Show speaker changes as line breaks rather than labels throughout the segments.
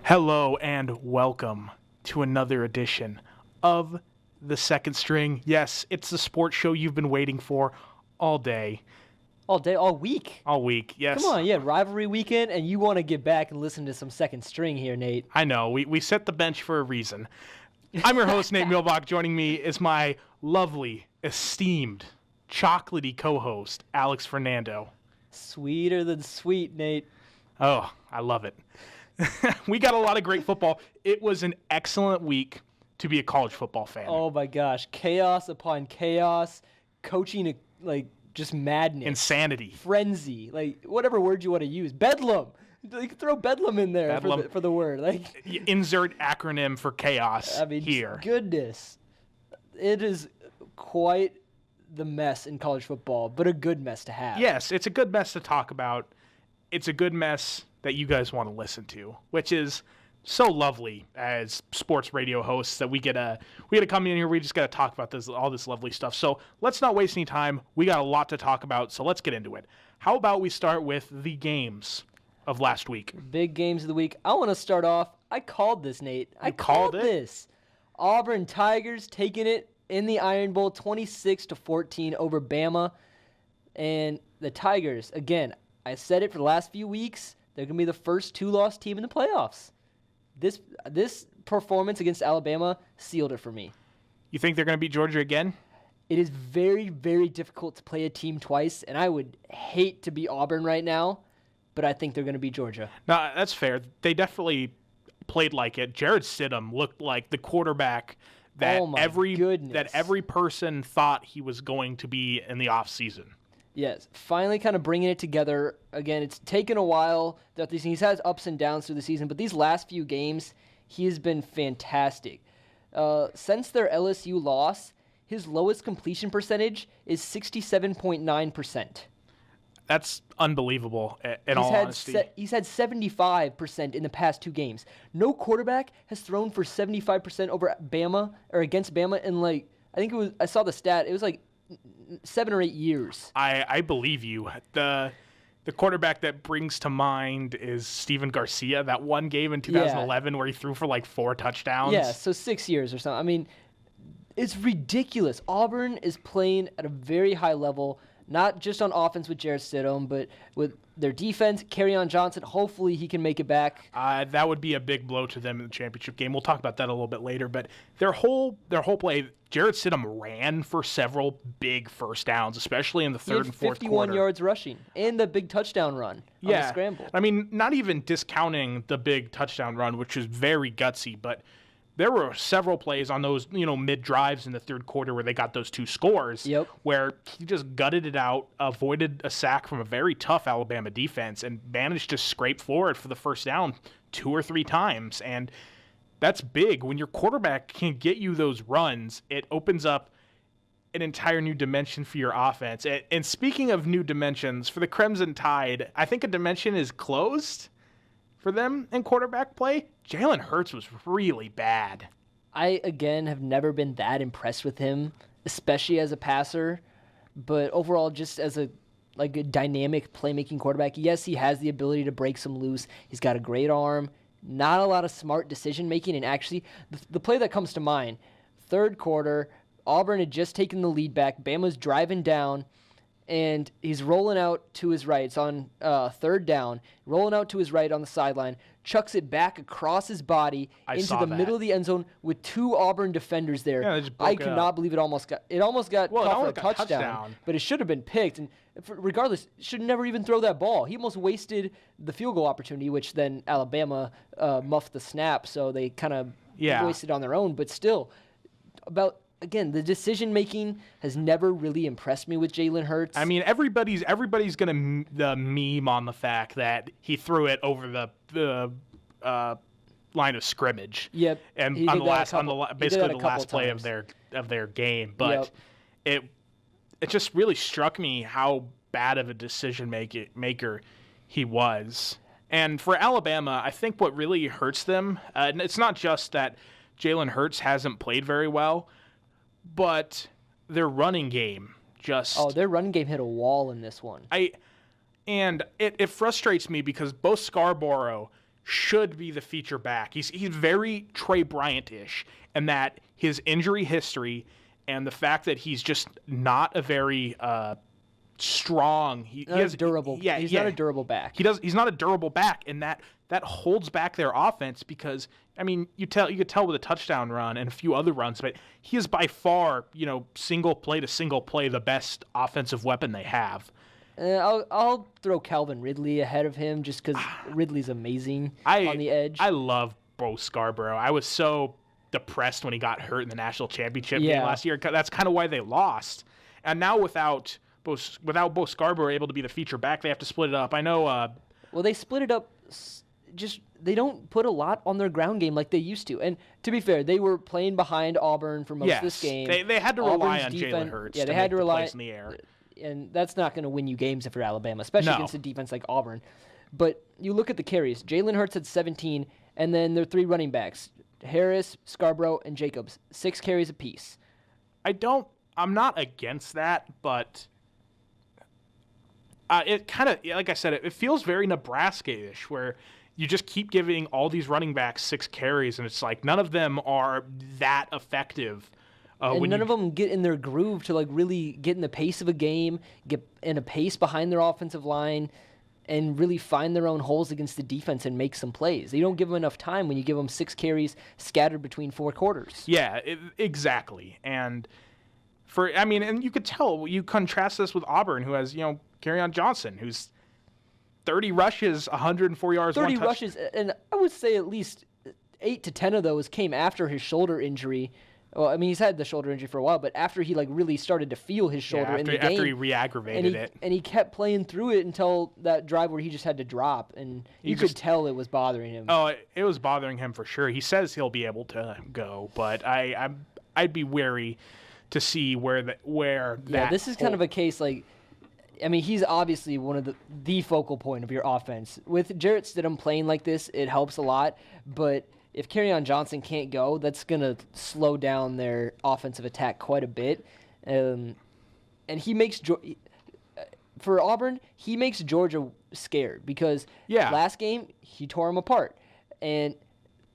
Hello and welcome to another edition of the Second String. Yes, it's the sports show you've been waiting for all day.
All day, all week.
All week, yes.
Come on, rivalry weekend, and you want to get back and listen to some Second String here, Nate.
I know, we set the bench for a reason. I'm your host, Nate Milbach. Joining me is my lovely, esteemed, chocolatey co-host, Alex Fernando.
Sweeter than sweet, Nate.
Oh, I love it. We got a lot of great football. It was an excellent week to be a college football fan.
Oh my gosh, chaos upon chaos, coaching just madness,
Insanity,
frenzy, whatever word you want to use, bedlam. You can throw bedlam in there for the word.
Insert acronym for chaos. Here.
Goodness, it is quite the mess in college football, but a good mess to have.
Yes, it's a good mess to talk about. It's a good mess that you guys want to listen to, which is so lovely as sports radio hosts that we get to come in here. We just got to talk about all this lovely stuff. So let's not waste any time. We got a lot to talk about, so let's get into it. How about we start with the games of last week?
Big games of the week. I want to start off. I called this, Nate. I called this. Auburn Tigers taking it in the Iron Bowl, 26-14 over Bama, and the Tigers again. I said it for the last few weeks. They're going to be the first two-loss team in the playoffs. This performance against Alabama sealed it for me.
You think they're going to beat Georgia again?
It is very, very difficult to play a team twice, and I would hate to be Auburn right now, but I think they're going to beat Georgia.
No, that's fair. They definitely played like it. Jared Stidham looked like the quarterback that every person thought he was going to be in the offseason.
Yes, finally kind of bringing it together. Again, it's taken a while. He's had ups and downs through the season, but these last few games, he has been fantastic. Since their LSU loss, his lowest completion percentage is 67.9%.
That's unbelievable, in all honesty.
He's had 75% in the past two games. No quarterback has thrown for 75% over Bama or against Bama in I saw the stat. It was 7 or 8 years.
I believe you. The quarterback that brings to mind is Steven Garcia, that one game in 2011 where he threw for 4 touchdowns.
Yeah, so 6 years or something. I mean, it's ridiculous. Auburn is playing at a very high level, not just on offense with Jared Stidham, but with their defense. Kerryon Johnson, hopefully he can make it back.
That would be a big blow to them in the championship game. We'll talk about that a little bit later. But their whole play, Jared Stidham ran for several big first downs, especially in the third and fourth quarter.
51 yards rushing and the big touchdown run on the scramble.
I mean, not even discounting the big touchdown run, which is very gutsy, but there were several plays on those, mid-drives in the third quarter where they got those 2 scores where he just gutted it out, avoided a sack from a very tough Alabama defense, and managed to scrape forward for the first down 2 or 3 times. And that's big. When your quarterback can get you those runs, it opens up an entire new dimension for your offense. And speaking of new dimensions, for the Crimson Tide, I think a dimension is closed for them in quarterback play. Jalen Hurts was really bad.
I, again, have never been that impressed with him, especially as a passer. But overall, just as a dynamic playmaking quarterback, yes, he has the ability to break some loose. He's got a great arm. Not a lot of smart decision-making. And actually, the play that comes to mind, third quarter, Auburn had just taken the lead back. Bama's driving down, and he's rolling out to his right. It's on third down. Rolling out to his right on the sideline. Chucks it back across his body into the middle of the end zone with 2 Auburn defenders there.
Yeah,
I could not believe it almost got caught for a touchdown, but it should have been picked. And regardless, should never even throw that ball. He almost wasted the field goal opportunity, which then Alabama muffed the snap, so they kind of wasted on their own. But still, again, the decision-making has never really impressed me with Jalen Hurts.
I mean, everybody's going to meme on the fact that he threw it over the line of scrimmage.
Yep.
And basically the last play of their game. But it just really struck me how bad of a decision maker he was. And for Alabama, I think what really hurts them, and it's not just that Jalen Hurts hasn't played very well, but their running game
their running game hit a wall in this one.
And it frustrates me because both Scarborough should be the feature back. He's very Trey Bryant-ish, and that his injury history and the fact that he's just not a very strong. He's not a durable
back.
He's not a durable back, and that holds back their offense because I mean you could tell with a touchdown run and a few other runs, but he is by far single play to single play the best offensive weapon they have.
I'll throw Calvin Ridley ahead of him just because Ridley's amazing on the edge.
I love Bo Scarborough. I was so depressed when he got hurt in the national championship game last year. That's kind of why they lost. And now without Bo Scarborough able to be the feature back, they have to split it up. I know.
Well, they split it up. They don't put a lot on their ground game like they used to. And to be fair, they were playing behind Auburn for most of this game.
They had to rely on Jalen Hurts.
Yeah, they had to rely
in the air.
And that's not going to win you games if you're Alabama, especially against a defense like Auburn. But you look at the carries. Jalen Hurts had 17, and then their 3 running backs, Harris, Scarborough, and Jacobs, 6 carries apiece.
I'm not against that, but it kind of, like I said, it feels very Nebraska-ish, where you just keep giving all these running backs 6 carries, and it's like none of them are that effective.
And none of them get in their groove to really get in the pace of a game, get in a pace behind their offensive line, and really find their own holes against the defense and make some plays. You don't give them enough time when you give them 6 carries scattered between 4 quarters.
Yeah, exactly. And and you could tell, you contrast this with Auburn, who has, Kerryon Johnson, who's 30 rushes, 104 yards,
30 rushes, and I would say at least 8 to 10 of those came after his shoulder injury. Well, I mean, he's had the shoulder injury for a while, but after he really started to feel his shoulder in the game.
After he re-aggravated it.
And he kept playing through it until that drive where he just had to drop, and you could tell it was bothering him.
Oh, it was bothering him for sure. He says he'll be able to go, but I'd be wary to see where that.
This is kind of a case he's obviously one of the focal point of your offense. With Jarrett Stidham playing like this, it helps a lot, but if Kerryon Johnson can't go, that's going to slow down their offensive attack quite a bit. And he makes for Auburn, he makes Georgia scared because last game he tore them apart. And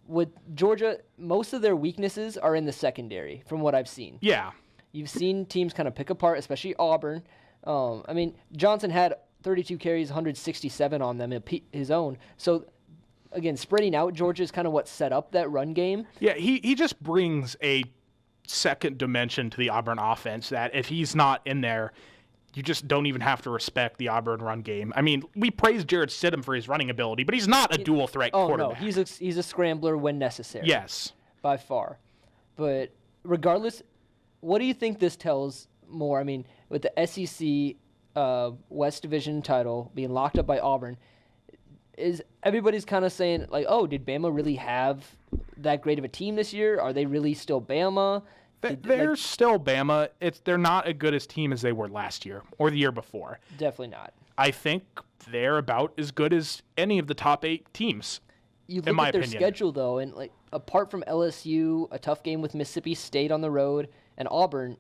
with Georgia, most of their weaknesses are in the secondary from what I've seen.
Yeah.
You've seen teams kind of pick apart, especially Auburn. Johnson had 32 carries, 167 on them, his own. So again, spreading out Georgia is kind of what set up that run game.
Yeah, he just brings a second dimension to the Auburn offense that if he's not in there, you just don't even have to respect the Auburn run game. I mean, we praise Jarrett Stidham for his running ability, but he's not a dual threat quarterback.
No, he's a scrambler when necessary.
Yes.
By far. But regardless, what do you think this tells more? I mean, with the SEC West Division title being locked up by Auburn, is everybody's kind of saying, did Bama really have that great of a team this year? Are they really still Bama?
They're still Bama. They're not as good a team as they were last year or the year before.
Definitely not.
I think they're about as good as any of the top 8 teams,
you look at their schedule, though, and apart from LSU, a tough game with Mississippi State on the road, and Auburn,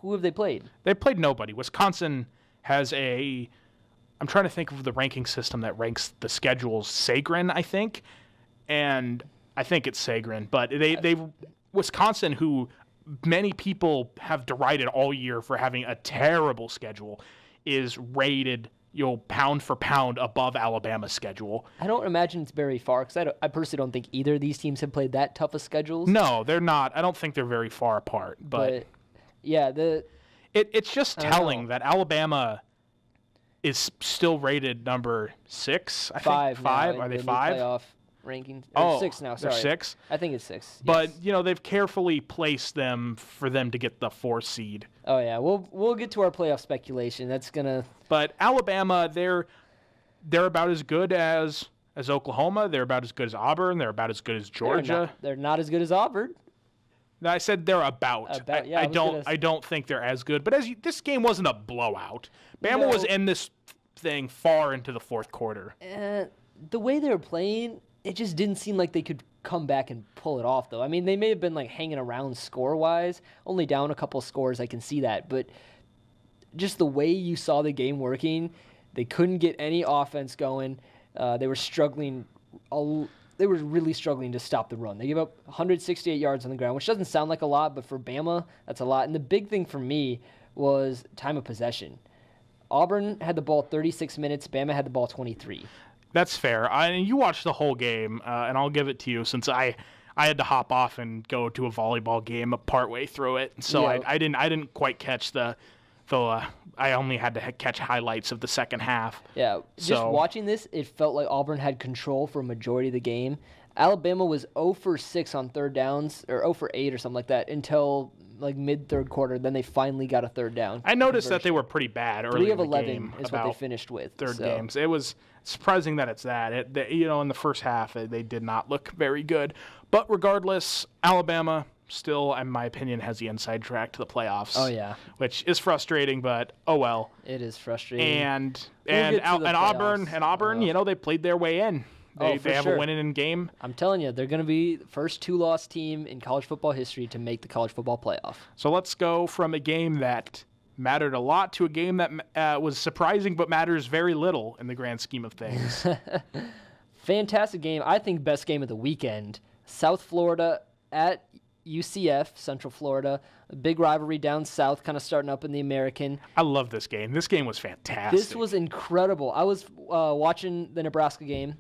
who have they played?
They played nobody. Wisconsin has I'm trying to think of the ranking system that ranks the schedules. Sagarin, I think. And I think it's Sagarin. But they Wisconsin, who many people have derided all year for having a terrible schedule, is rated pound for pound above Alabama's schedule.
I don't imagine it's very far because I personally don't think either of these teams have played that tough of schedules.
No, they're not. I don't think they're very far apart. But
yeah,
it's just telling that Alabama is still rated number 6. I think 5. Are they 5?
Playoff rankings. 6 now. Sorry,
they're 6.
I think it's 6.
But they've carefully placed them for them to get the 4th seed.
Oh yeah, we'll get to our playoff speculation. That's gonna.
But Alabama, they're about as good as Oklahoma. They're about as good as Auburn. They're about as good as Georgia.
They're not as good as Auburn.
I said they're about.
Yeah,
I don't think they're as good. But this game wasn't a blowout. Bama was in this thing far into the 4th quarter.
The way they were playing, it just didn't seem like they could come back and pull it off, though. I mean, they may have been hanging around score-wise, only down a couple scores. I can see that, but just the way you saw the game working, they couldn't get any offense going. They were struggling they were really struggling to stop the run. They gave up 168 yards on the ground, which doesn't sound like a lot, but for Bama, that's a lot. And the big thing for me was time of possession. Auburn had the ball 36 minutes. Bama had the ball 23.
That's fair. You watched the whole game, and I'll give it to you since I had to hop off and go to a volleyball game partway through it, so I didn't quite catch I only had to catch highlights of the second half.
Yeah, just watching this, it felt like Auburn had control for a majority of the game. Alabama was 0 for 6 on third downs, or 0 for 8 or something like that, until like mid-third quarter. Then they finally got a third down.
I noticed that they were pretty bad early in the game. 3 of 11
is what they finished with.
Third games. It was surprising that it's that. In the first half, they did not look very good. But regardless, Alabama still, in my opinion, has the inside track to the playoffs.
Oh yeah,
which is frustrating, but oh well.
It is frustrating.
And Auburn, they played their way in. They have a winning game.
I'm telling you, they're going to be the first 2-loss team in college football history to make the college football playoff.
So let's go from a game that mattered a lot to a game that was surprising but matters very little in the grand scheme of things.
Fantastic game. I think best game of the weekend. South Florida at UCF, Central Florida. A big rivalry down south, kind of starting up in the American.
I love this game. This game was fantastic.
This was incredible. I was watching the Nebraska game.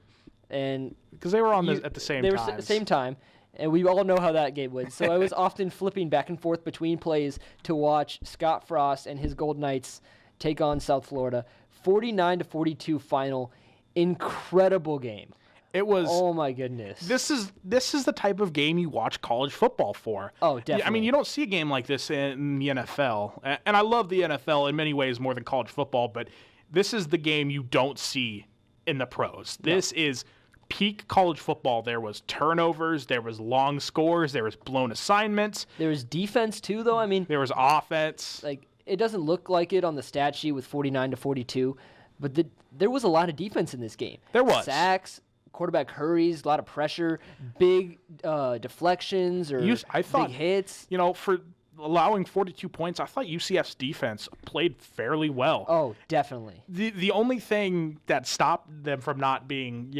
Because they were on at the same time.
They were at the same time, and we all know how that game went. So I was often flipping back and forth between plays to watch Scott Frost and his Gold Knights take on South Florida. 49-42 final. Incredible game.
It was.
Oh my goodness.
This is the type of game you watch college football for.
Oh, definitely.
I mean, you don't see a game like this in the NFL, and I love the NFL in many ways more than college football. But this is the game you don't see in the pros. This is peak college football. There was turnovers, there was long scores, there was blown assignments.
There was defense too, though. I mean,
there was offense.
Like, it doesn't look like it on the stat sheet with 49-42, but there was a lot of defense in this game.
There was
sacks, quarterback hurries, a lot of pressure, big deflections or big hits.
For allowing 42 points, I thought UCF's defense played fairly well.
Oh, definitely.
The only thing that stopped them from not being,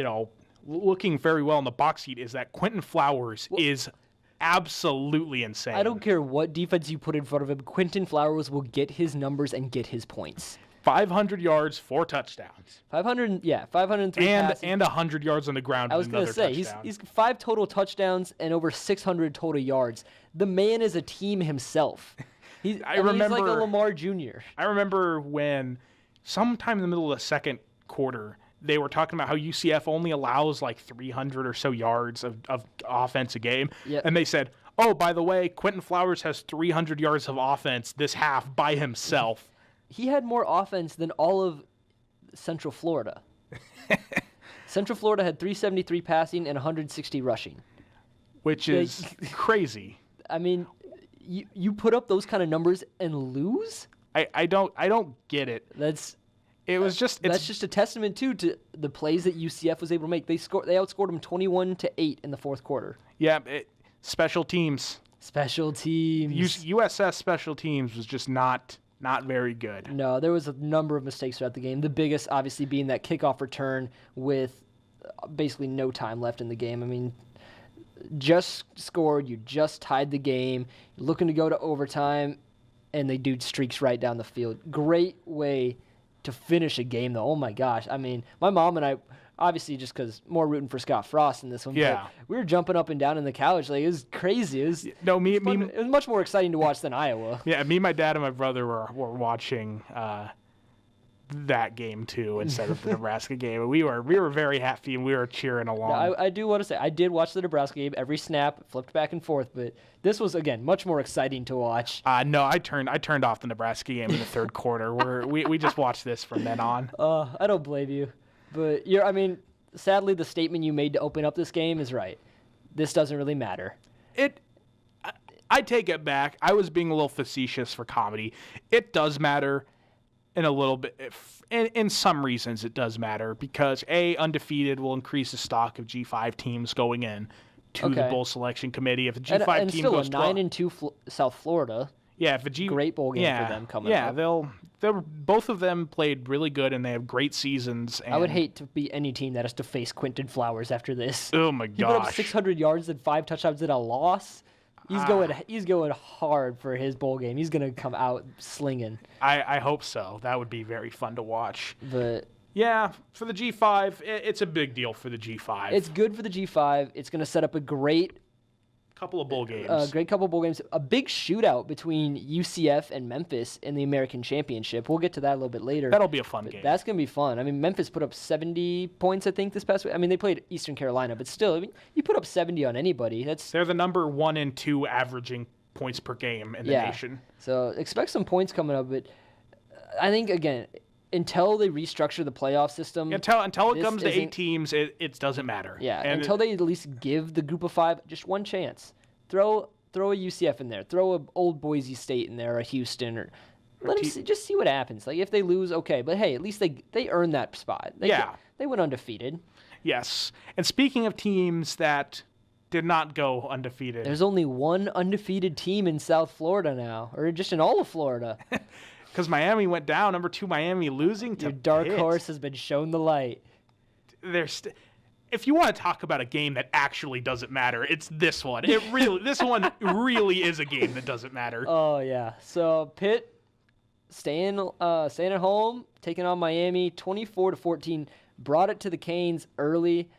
looking very well in the box seat is that Quentin Flowers is absolutely insane.
I don't care what defense you put in front of him. Quentin Flowers will get his numbers and get his points.
500 yards, 4 touchdowns.
503 passes.
And 100 yards on the ground.
I was going to say, he's 5 total touchdowns and over 600 total yards. The man is a team himself. He's like a Lamar Jr.
I remember when sometime in the middle of the second quarter, they were talking about how UCF only allows like 300 or so yards of offense a game.
Yep.
And they said, oh, by the way, Quentin Flowers has 300 yards of offense this half by himself.
He had more offense than all of Central Florida. Central Florida had 373 passing and 160 rushing.
Which is crazy.
I mean, you put up those kind of numbers and lose?
I don't get it.
That's just a testament to the plays that UCF was able to make. They outscored them 21-8 in the fourth quarter.
Yeah, special teams.
Special teams.
USS special teams was just not very good.
No, there was a number of mistakes throughout the game. The biggest, obviously, being that kickoff return with basically no time left in the game. I mean, just scored, you just tied the game, you're looking to go to overtime, and they do streaks right down the field. Great way to finish a game, though. Oh, my gosh. I mean, my mom and I, obviously just because more rooting for Scott Frost in this one, but we were jumping up and down in the couch. Like, it was crazy. It was much more exciting to watch than Iowa.
Yeah, me, my dad, and my brother were watching that game too instead of the Nebraska game. We were very happy and we were cheering along.
No, I do want to say I did watch the Nebraska game every snap, flipped back and forth, but this was again much more exciting to watch.
No, I turned off the Nebraska game in the third quarter. We just watched this from then on.
I don't blame you, but sadly the statement you made to open up this game is right. This doesn't really matter.
I take it back. I was being a little facetious for comedy. It does matter. In a little bit, in some reasons, it does matter because undefeated will increase the stock of G5 teams going in to the bowl selection committee. If a G5
and
team
still
goes
a 9-2 South Florida,
Yeah, if a G
great bowl game for them coming up.
Yeah, they'll both of them played really good and they have great seasons. And
I would hate to be any team that has to face Quentin Flowers after this.
Oh my gosh.
He put up 600 yards and 5 touchdowns in a loss. He's going hard for his bowl game. He's going to come out slinging.
I hope so. That would be very fun to watch.
But
yeah, for the G5, it's a big deal for the G5.
It's good for the G5. It's going to set up a great
couple of bowl games.
Great couple of bowl games. A big shootout between UCF and Memphis in the American Championship. We'll get to that a little bit later.
That'll be a fun game.
That's going to be fun. I mean, Memphis put up 70 points, I think, this past week. I mean, they played Eastern Carolina, but still, I mean, you put up 70 on anybody.
They're the number 1 and 2 averaging points per game in the nation.
So expect some points coming up, but I think, again, until they restructure the playoff system.
Until it comes to 8 teams, it doesn't matter.
Yeah, and until they at least give the group of 5 just one chance. Throw a UCF in there. Throw a old Boise State in there, or a Houston, or let them just see what happens. Like, if they lose, okay. But, hey, at least they earned that spot. They went undefeated.
Yes. And speaking of teams that did not go undefeated.
There's only one undefeated team in South Florida now, or just in all of Florida.
Because Miami went down. Number 2 Miami losing to
Your dark
Pitt.
horse has been shown the light.
If you want to talk about a game that actually doesn't matter, it's this one. This one really is a game that doesn't matter.
Oh yeah. So Pitt staying at home, taking on Miami, 24-14. Brought it to the Canes early.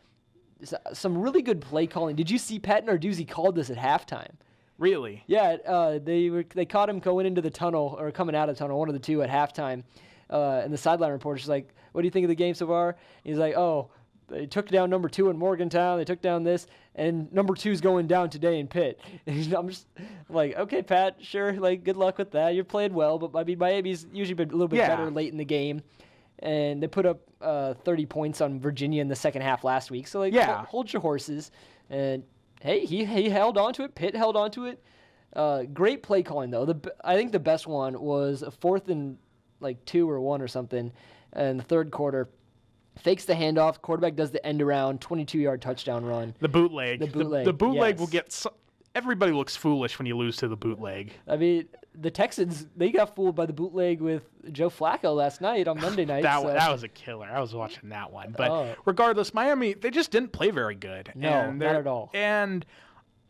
Some really good play calling. Did you see Pat Narduzzi called this at halftime?
Really?
Yeah, they caught him going into the tunnel or coming out of the tunnel, one of the two at halftime. And the sideline reporter's like, "What do you think of the game so far?" He's like, "Oh, they took down number 2 in Morgantown. They took down this, and number 2's going down today in Pitt." And I'm just like, "Okay, Pat, sure. Like, good luck with that. You're playing well, but I mean, Miami's usually been a little bit better late in the game." And they put up 30 points on Virginia in the second half last week. So, like, hold your horses. And hey, he held on to it. Pitt held on to it. Great play calling, though. I think the best one was a 4th and, 2 or 1 or something in the third quarter. Fakes the handoff. Quarterback does the end around, 22-yard touchdown run.
The bootleg. The bootleg
yes.
will get... Everybody looks foolish when you lose to the bootleg.
I mean, the Texans, they got fooled by the bootleg with Joe Flacco last night on Monday night.
That was a killer. I was watching that one. But regardless, Miami, they just didn't play very good.
No, not at all.
And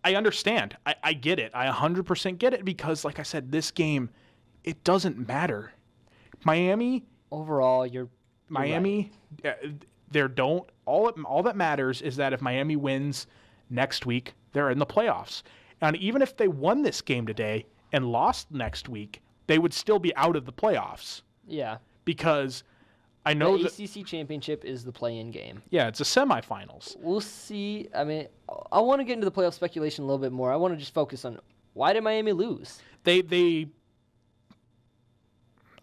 I understand. I get it. I 100% get it because, like I said, this game, it doesn't matter. Miami...
Overall,
Miami, right. All that matters is that if Miami wins next week, they're in the playoffs. And even if they won this game today and lost next week, they would still be out of the playoffs.
Yeah.
Because I know
the ACC championship is the play-in game.
Yeah, it's a semifinals.
We'll see. I mean, I want to get into the playoff speculation a little bit more. I want to just focus on why did Miami lose?
They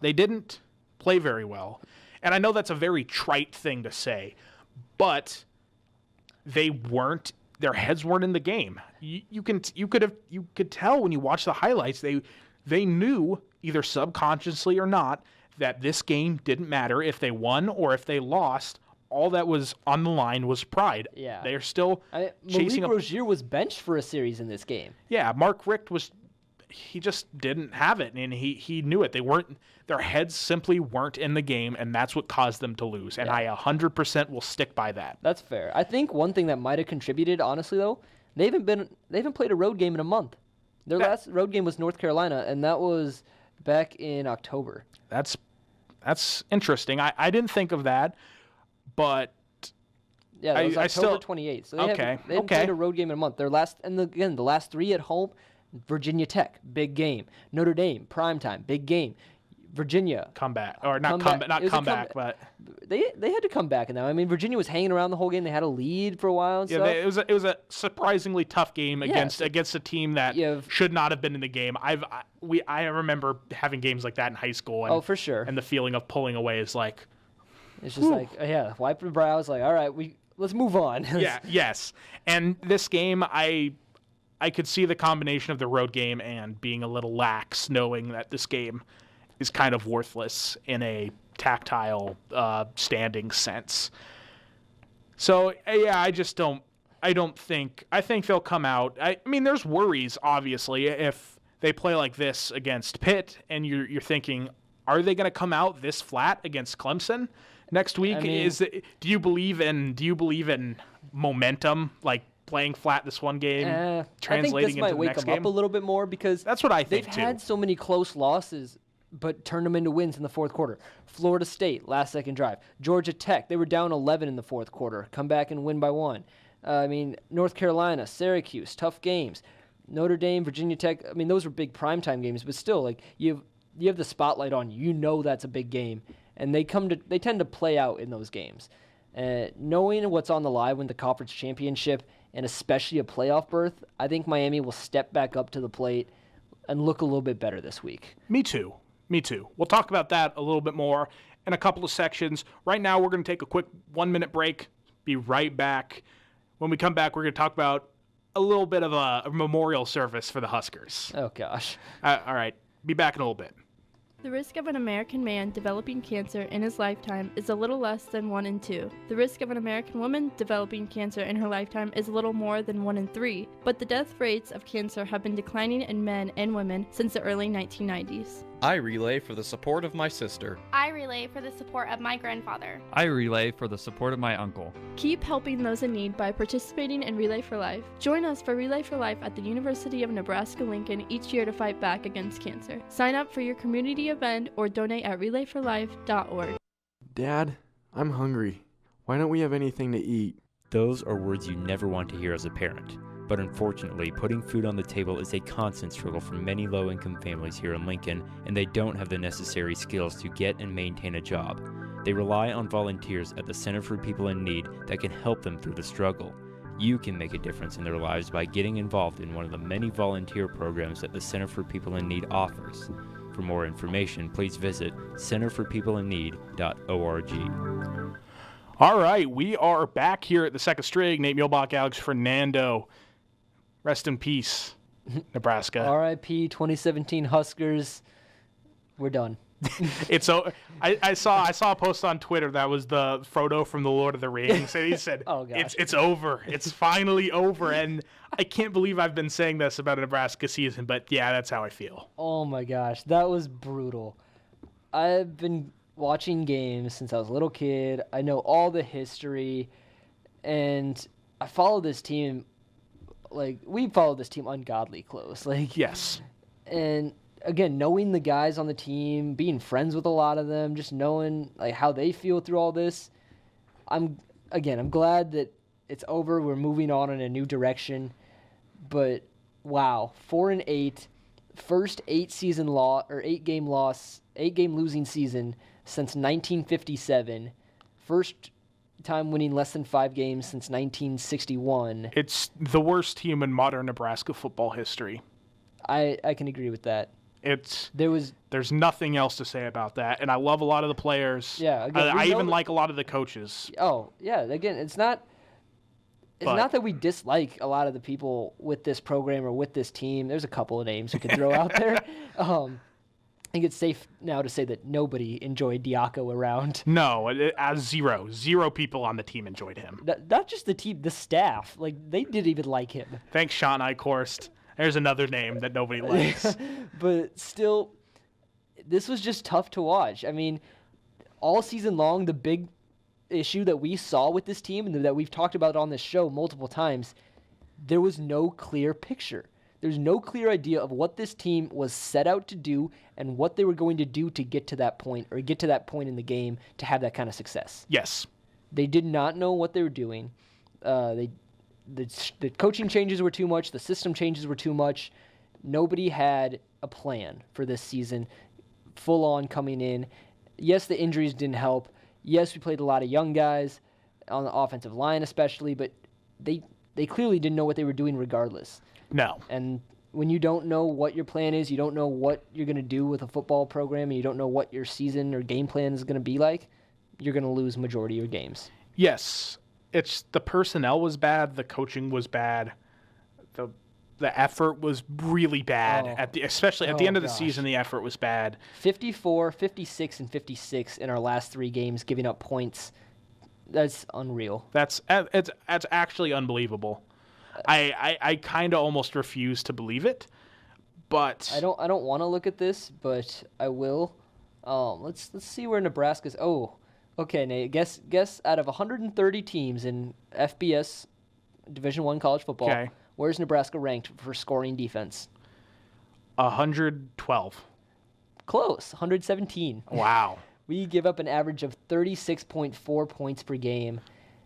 didn't play very well. And I know that's a very trite thing to say, but their heads weren't in the game. You could tell when you watch the highlights, they knew either subconsciously or not that this game didn't matter if they won or if they lost. All that was on the line was pride.
Yeah.
They're still chasing
Malik Rozier was benched for a series in this game.
Yeah, Mark Richt he just didn't have it, and he knew it. Their heads simply weren't in the game, and that's what caused them to lose. And I 100% will stick by that.
That's fair. I think one thing that might have contributed, honestly, though, they haven't played a road game in a month. Their last road game was North Carolina, and that was back in October.
That's interesting. I didn't think of that, but
yeah, it was October 28th. So they haven't played a road game in a month. The last 3 at home. Virginia Tech, big game. Notre Dame, primetime, big game. Virginia,
comeback or not comeback, but
they had to come back in that. I mean, Virginia was hanging around the whole game. They had a lead for a while. And
yeah, it was a surprisingly tough game against a team that should not have been in the game. I remember having games like that in high school. And,
for sure.
And the feeling of pulling away is like,
it's just wipe the brows. Like, all right, let's move on.
Yes. And this game, I could see the combination of the road game and being a little lax, knowing that this game is kind of worthless in a tactile standing sense. So, I think they'll come out. I mean, there's worries, obviously. If they play like this against Pitt, and you're thinking, are they going to come out this flat against Clemson next week? Do you believe in momentum, like playing flat this one game, translating into the next game?
I think this might wake them up a little bit more, because
that's what I think
they've had so many close losses, but turned them into wins in the fourth quarter. Florida State, last second drive. Georgia Tech, they were down 11 in the fourth quarter, come back and win by 1. North Carolina, Syracuse, tough games. Notre Dame, Virginia Tech, those were big primetime games, but still, like, you have the spotlight on you. You know that's a big game, and they tend to play out in those games. Knowing what's on the line with the conference championship, and especially a playoff berth, I think Miami will step back up to the plate and look a little bit better this week.
Me too. We'll talk about that a little bit more in a couple of sections. Right now, we're going to take a quick 1-minute break. Be right back. When we come back, we're going to talk about a little bit of a memorial service for the Huskers.
Oh, gosh.
All right. Be back in a little bit.
The risk of an American man developing cancer in his lifetime is a little less than 1 in 2. The risk of an American woman developing cancer in her lifetime is a little more than 1 in 3. But the death rates of cancer have been declining in men and women since the early 1990s.
I relay for the support of my sister.
I relay for the support of my grandfather.
I relay for the support of my uncle.
Keep helping those in need by participating in Relay for Life. Join us for Relay for Life at the University of Nebraska-Lincoln each year to fight back against cancer. Sign up for your community event or donate at relayforlife.org.
Dad, I'm hungry. Why don't we have anything to eat?
Those are words you never want to hear as a parent. But unfortunately, putting food on the table is a constant struggle for many low-income families here in Lincoln, and they don't have the necessary skills to get and maintain a job. They rely on volunteers at the Center for People in Need that can help them through the struggle. You can make a difference in their lives by getting involved in one of the many volunteer programs that the Center for People in Need offers. For more information, please visit centerforpeopleinneed.org.
All right, we are back here at the Second String. Nate Muehlbach, Alex Fernando. Rest in peace, Nebraska.
R.I.P. 2017 Huskers. We're done.
I saw a post on Twitter that was the Frodo from the Lord of the Rings, and he said,
"Oh gosh,
it's over. It's finally over." And I can't believe I've been saying this about a Nebraska season, but yeah, that's how I feel.
Oh my gosh, that was brutal. I've been watching games since I was a little kid. I know all the history, and I follow this team. We followed this team ungodly close.
Yes. And
again, knowing the guys on the team, being friends with a lot of them, just knowing how they feel through all this, I'm glad that it's over. We're moving on in a new direction. But wow, 4-8, first 8-game losing season since 1957. First time winning less than 5 games since 1961.
It's the worst team in modern Nebraska football history.
I can agree with that.
There's nothing else to say about that, and I love a lot of the players.
Yeah,
I even like a lot of the coaches.
Oh yeah, again, it's not that we dislike a lot of the people with this program or with this team. There's a couple of names we could throw out there. I think it's safe now to say that nobody enjoyed Diaco around.
No, zero people on the team enjoyed him.
Not just the team, the staff. They didn't even like him.
Thanks, Sean Eichhorst. There's another name that nobody likes.
But still, this was just tough to watch. All season long, the big issue that we saw with this team and that we've talked about on this show multiple times, there was no clear picture. There's no clear idea of what this team was set out to do and what they were going to do to get to that point or get to that point in the game to have that kind of success.
Yes.
They did not know what they were doing. The coaching changes were too much. The system changes were too much. Nobody had a plan for this season, full on coming in. Yes, the injuries didn't help. Yes, we played a lot of young guys on the offensive line especially, but they clearly didn't know what they were doing regardless.
No.
And when you don't know what your plan is, you don't know what you're going to do with a football program, and you don't know what your season or game plan is going to be like, you're going to lose majority of your games.
Yes. It's the personnel was bad, the coaching was bad, the effort was really bad. Especially at the end of the season, the effort was bad.
54, 56, and 56 in our last 3 games, giving up points. That's unreal.
That's actually unbelievable. I kind of almost refuse to believe it, But
I don't want to look at this, but I will. Let's see where Nebraska's. Oh, okay, Nate. Guess out of 130 teams in FBS Division I college football, where's Nebraska ranked for scoring defense?
112.
Close, 117.
Wow.
We give up an average of 36.4 points per game.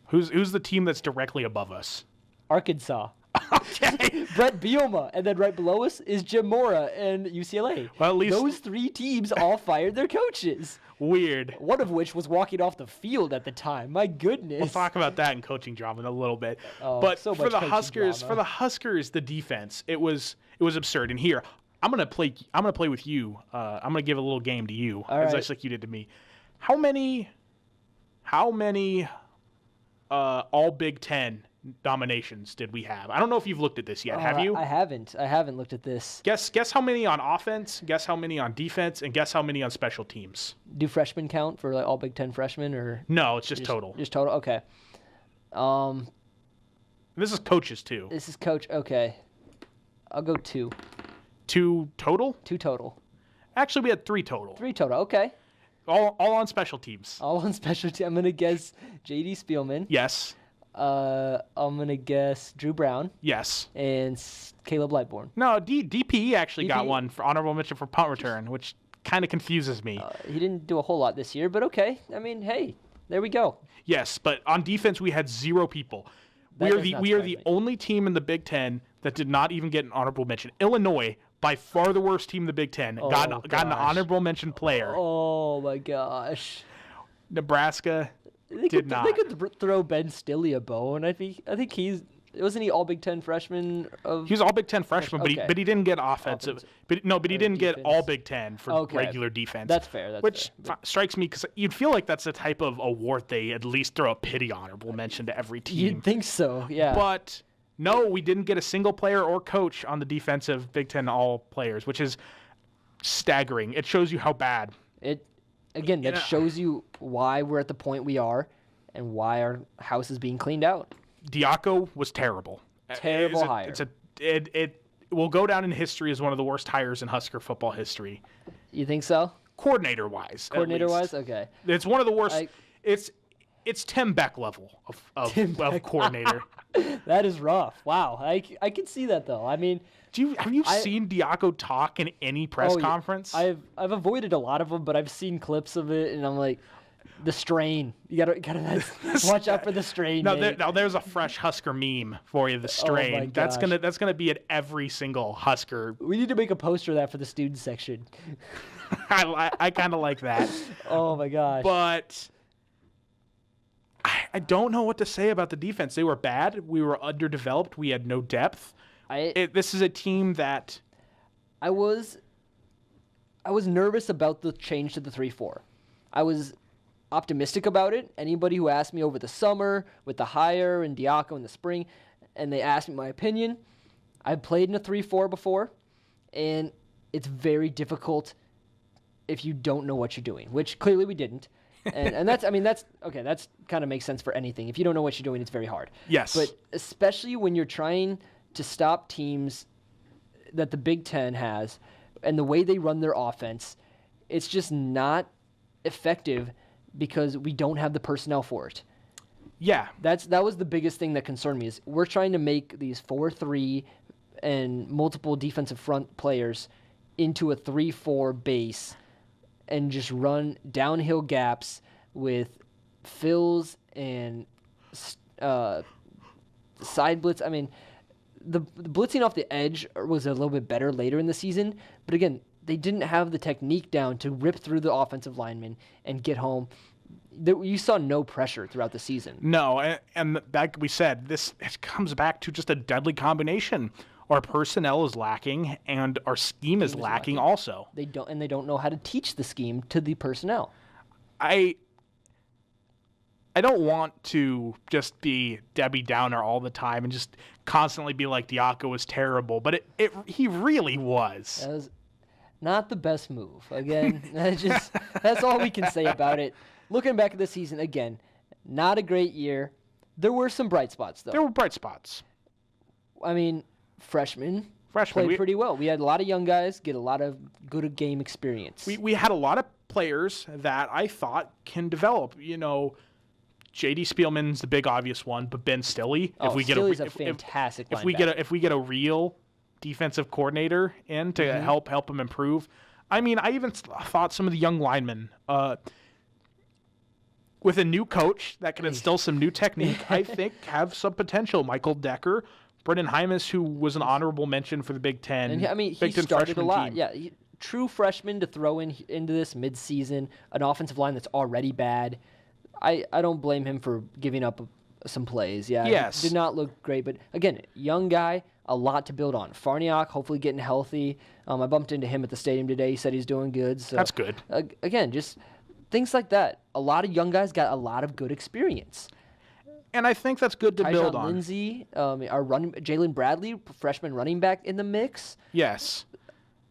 Who's the team that's directly above us?
Arkansas.
Okay.
Brett Bielema, and then right below us is Jim Mora and UCLA.
Well, at least
those 3 teams all fired their coaches.
Weird.
One of which was walking off the field at the time. My goodness.
We'll talk about that in coaching drama in a little bit.
But so
for the Huskers, the defense, it was absurd. And here, I'm gonna play with you. I'm gonna give a little game to you, just like you did to me. How many all Big Ten nominations did we have? I don't know if you've looked at this yet. Have you?
I haven't looked at this.
Guess how many on offense, guess how many on defense, and guess how many on special teams.
Do freshmen count for like all Big Ten freshmen, or
no? It's just total.
Just total. Okay.
This is coaches too.
This is coach. Okay. I'll go 2.
2 total?
2 total.
Actually, we had 3 total.
3 total. Okay.
All on special teams.
All on special teams. I'm gonna guess J.D. Spielman.
Yes.
I'm gonna guess Drew Brown.
Yes.
And Caleb Lightbourne.
No, DPE actually got one for honorable mention for punt return, which kind of confuses me.
He didn't do a whole lot this year, but okay. I mean, hey, there we go.
Yes, but on defense we had 0 people. We are the only team in the Big Ten that did not even get an honorable mention. Illinois, by far the worst team in the Big Ten, got an honorable mention player.
Oh my gosh.
Nebraska did not.
They could throw Ben Stilley a bone. I think wasn't he all Big Ten freshman
He was all Big Ten freshman, but he didn't get offensive. But he didn't get all Big Ten for regular defense.
That's fair.
Which strikes me because you'd feel like that's the type of award they at least throw a pity honorable mention to every team.
You'd think so, yeah.
But no, we didn't get a single player or coach on the defensive Big Ten all players, which is staggering. It shows you how bad.
That shows you why we're at the point we are and why our house is being cleaned out.
Diaco was terrible.
Terrible hire.
It will go down in history as one of the worst hires in Husker football history.
You think so?
Coordinator-wise.
Okay.
It's one of the worst. It's Tim Beck level of coordinator.
That is rough. Wow. I can see that though. I mean,
have you seen Diaco talk in any press conference?
I've avoided a lot of them, but I've seen clips of it, and I'm like, the strain. You gotta watch out for the strain.
Now there's a fresh Husker meme for you. The strain.
Oh my gosh.
That's gonna be at every single Husker.
We need to make a poster of that for the student section.
I kind of like that.
Oh my gosh.
But I don't know what to say about the defense. They were bad. We were underdeveloped. We had no depth. This is a team that
I was nervous about the change to the 3-4. I was optimistic about it. Anybody who asked me over the summer with the hire and Diaco in the spring, and they asked me my opinion, I played in a 3-4 before, and it's very difficult if you don't know what you're doing, which clearly we didn't. And that's okay. That's kind of makes sense for anything. If you don't know what you're doing, it's very hard.
Yes.
But especially when you're trying to stop teams that the Big Ten has and the way they run their offense, it's just not effective because we don't have the personnel for it.
Yeah.
That was the biggest thing that concerned me is we're trying to make these 4-3 and multiple defensive front players into a 3-4 base and just run downhill gaps with fills and side blitz. I mean, the blitzing off the edge was a little bit better later in the season, but again, they didn't have the technique down to rip through the offensive linemen and get home. You saw no pressure throughout the season.
No, and like we said, it comes back to just a deadly combination. Our personnel is lacking, and our scheme is lacking also.
They don't know how to teach the scheme to the personnel.
I don't want to just be Debbie Downer all the time and just constantly be like Diaco was terrible, but he really was.
That was not the best move. Again, that's all we can say about it. Looking back at the season, again, not a great year. There were some bright spots, though.
There were bright spots.
I mean, freshmen
freshmen.
Played pretty well. We had a lot of young guys get a lot of good game experience.
We had a lot of players that I thought can develop. J.D. Spielman's the big obvious one, but Ben Stilley.
Stilley's a fantastic linebacker.
If we get a real defensive coordinator in to help him improve. I mean, I even thought some of the young linemen, with a new coach that can instill some new technique, I think have some potential. Michael Decker, Brendan Hymas, who was an honorable mention for the Big Ten.
And he started a lot. Team. Yeah, true freshman to throw into this midseason, an offensive line that's already bad. I don't blame him for giving up some plays. Yeah,
yes.
Did not look great, but again, young guy, a lot to build on. Farniok, hopefully getting healthy. I bumped into him at the stadium today. He said he's doing good. So
that's good.
Again, just things like that. A lot of young guys got a lot of good experience.
And I think that's good to build on.
Lindsey, Jalen Bradley, freshman running back in the mix.
Yes.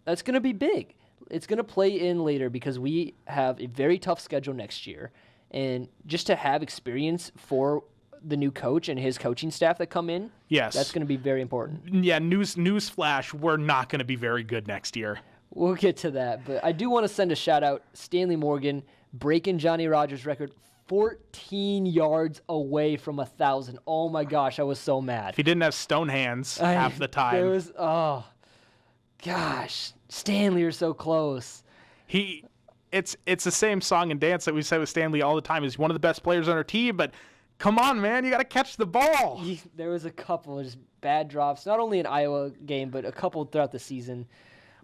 That's going to be big. It's going to play in later because we have a very tough schedule next year. And just to have experience for the new coach and his coaching staff that come in,
yes,
that's going to be very important.
Yeah, news flash, we're not going to be very good next year.
We'll get to that, but I do want to send a shout out Stanley Morgan breaking Johnny Rogers' record 14 yards away from 1,000. Oh my gosh, I was so mad.
If he didn't have stone hands half the time.
There was gosh, Stanley, you're so close.
It's the same song and dance that we say with Stanley all the time. He's one of the best players on our team, but come on, man, you got to catch the ball.
There was a couple of just bad drops, not only in Iowa game, but a couple throughout the season.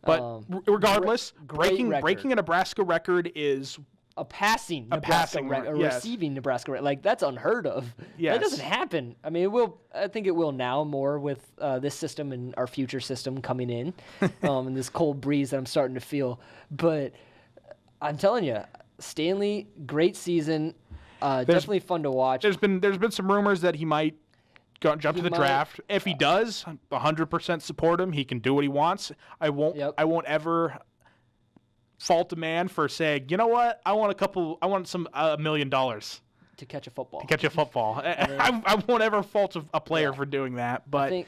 But regardless, breaking a Nebraska record is
a passing record,
yes.
Receiving Nebraska record. Like, that's unheard of.
Yes.
That doesn't happen. I mean, it will. I think it will now more with this system and our future system coming in, and this cold breeze that I'm starting to feel. But I'm telling you, Stanley, great season. Definitely fun to watch.
There's been some rumors that he might jump to the draft. If he does, 100% support him. He can do what he wants. I won't ever fault a man for saying, you know what, I want $1 million
to catch a football.
I won't ever fault a player for doing that. But I think,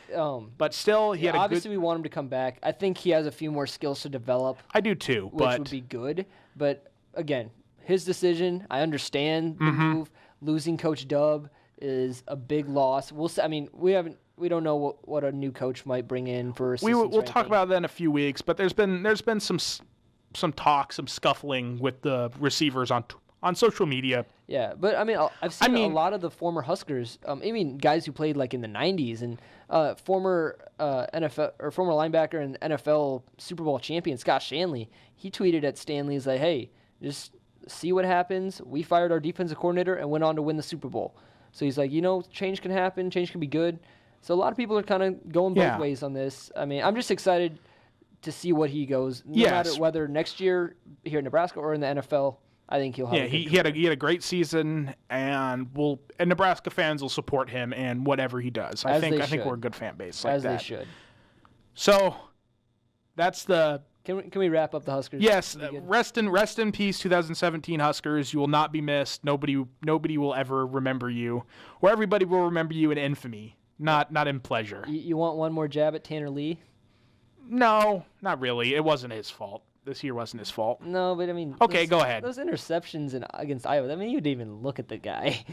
but still, he had
obviously we want him to come back. I think he has a few more skills to develop.
I do too,
which would be good. But again, his decision. I understand the move. Losing Coach Dub is a big loss. We'll see. I mean, we don't know what a new coach might bring in for.
We'll talk about that in a few weeks. But there's been some talk, some scuffling with the receivers on social media.
Yeah, but I mean, I've seen a lot of the former Huskers. Guys who played like in the '90s and former NFL or former linebacker and NFL Super Bowl champion Scott Shanley. He tweeted at Stanley's like, "Hey, just see what happens. We fired our defensive coordinator and went on to win the Super Bowl." So he's like, change can happen. Change can be good. So a lot of people are kind of going both ways on this. I mean, I'm just excited to see what he goes. No matter whether next year here in Nebraska or in the NFL, I think he'll have.
Yeah, he had a great season, and Nebraska fans will support him and whatever he does. I think we're a good fan base like that.
As they should.
So that's the.
Can we wrap up the Huskers?
Yes. Rest in peace, 2017 Huskers. You will not be missed. Nobody will ever remember you, or everybody will remember you in infamy, not in pleasure.
You want one more jab at Tanner Lee?
No, not really. It wasn't his fault. This year wasn't his fault.
No, but I mean.
Okay, go ahead.
Those interceptions against Iowa. I mean, you didn't even look at the guy.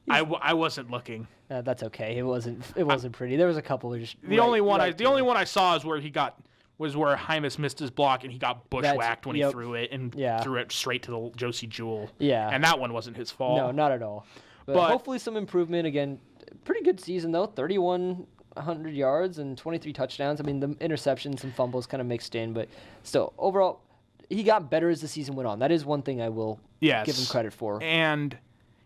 I wasn't looking.
That's okay. It wasn't pretty. There was a couple of just.
The only one I saw is where where Hymas missed his block and he got bushwhacked when he threw it and threw it straight to the Josie Jewell.
Yeah.
And that one wasn't his fault.
No, not at all. But hopefully some improvement. Again, pretty good season though. 3,100 yards and 23 touchdowns. I mean, the interceptions and fumbles kind of mixed in, but still, overall, he got better as the season went on. That is one thing I will give him credit for.
And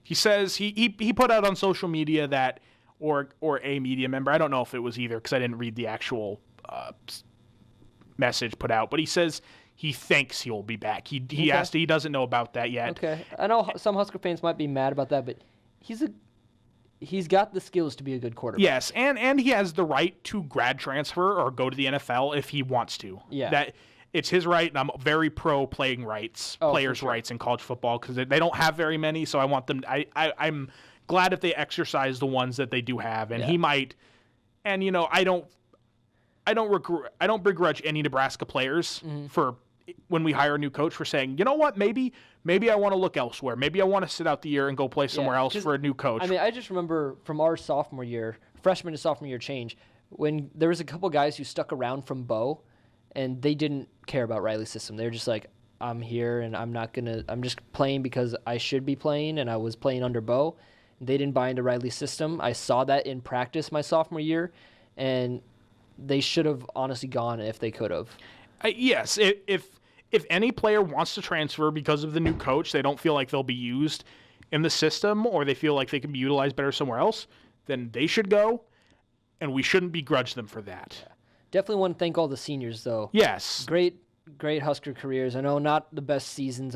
he says he put out on social media that, or a media member, I don't know if it was either because I didn't read the actual message put out, but he says he thinks he'll be back. He doesn't know about that yet.
Okay, I know some Husker fans might be mad about that, but he's got the skills to be a good quarterback.
Yes, and he has the right to grad transfer or go to the NFL if he wants to.
Yeah,
that it's his right, and I'm very pro players' rights in college football because they don't have very many. So I want them. I'm glad if they exercise the ones that they do have, and he might. And I don't begrudge any Nebraska players for when we hire a new coach for saying, you know what, maybe I want to look elsewhere. Maybe I want to sit out the year and go play somewhere else for a new coach.
I mean, I just remember from our sophomore year, freshman to sophomore year change, when there was a couple guys who stuck around from Bo, and they didn't care about Riley's system. They were just like, I'm here, and I'm just playing because I should be playing, and I was playing under Bo. They didn't buy into Riley's system. I saw that in practice my sophomore year, and they should have honestly gone if they could have.
Yes, if any player wants to transfer because of the new coach, they don't feel like they'll be used in the system or they feel like they can be utilized better somewhere else, then they should go, and we shouldn't begrudge them for that.
Yeah. Definitely want to thank all the seniors, though.
Yes.
Great Husker careers. I know not the best seasons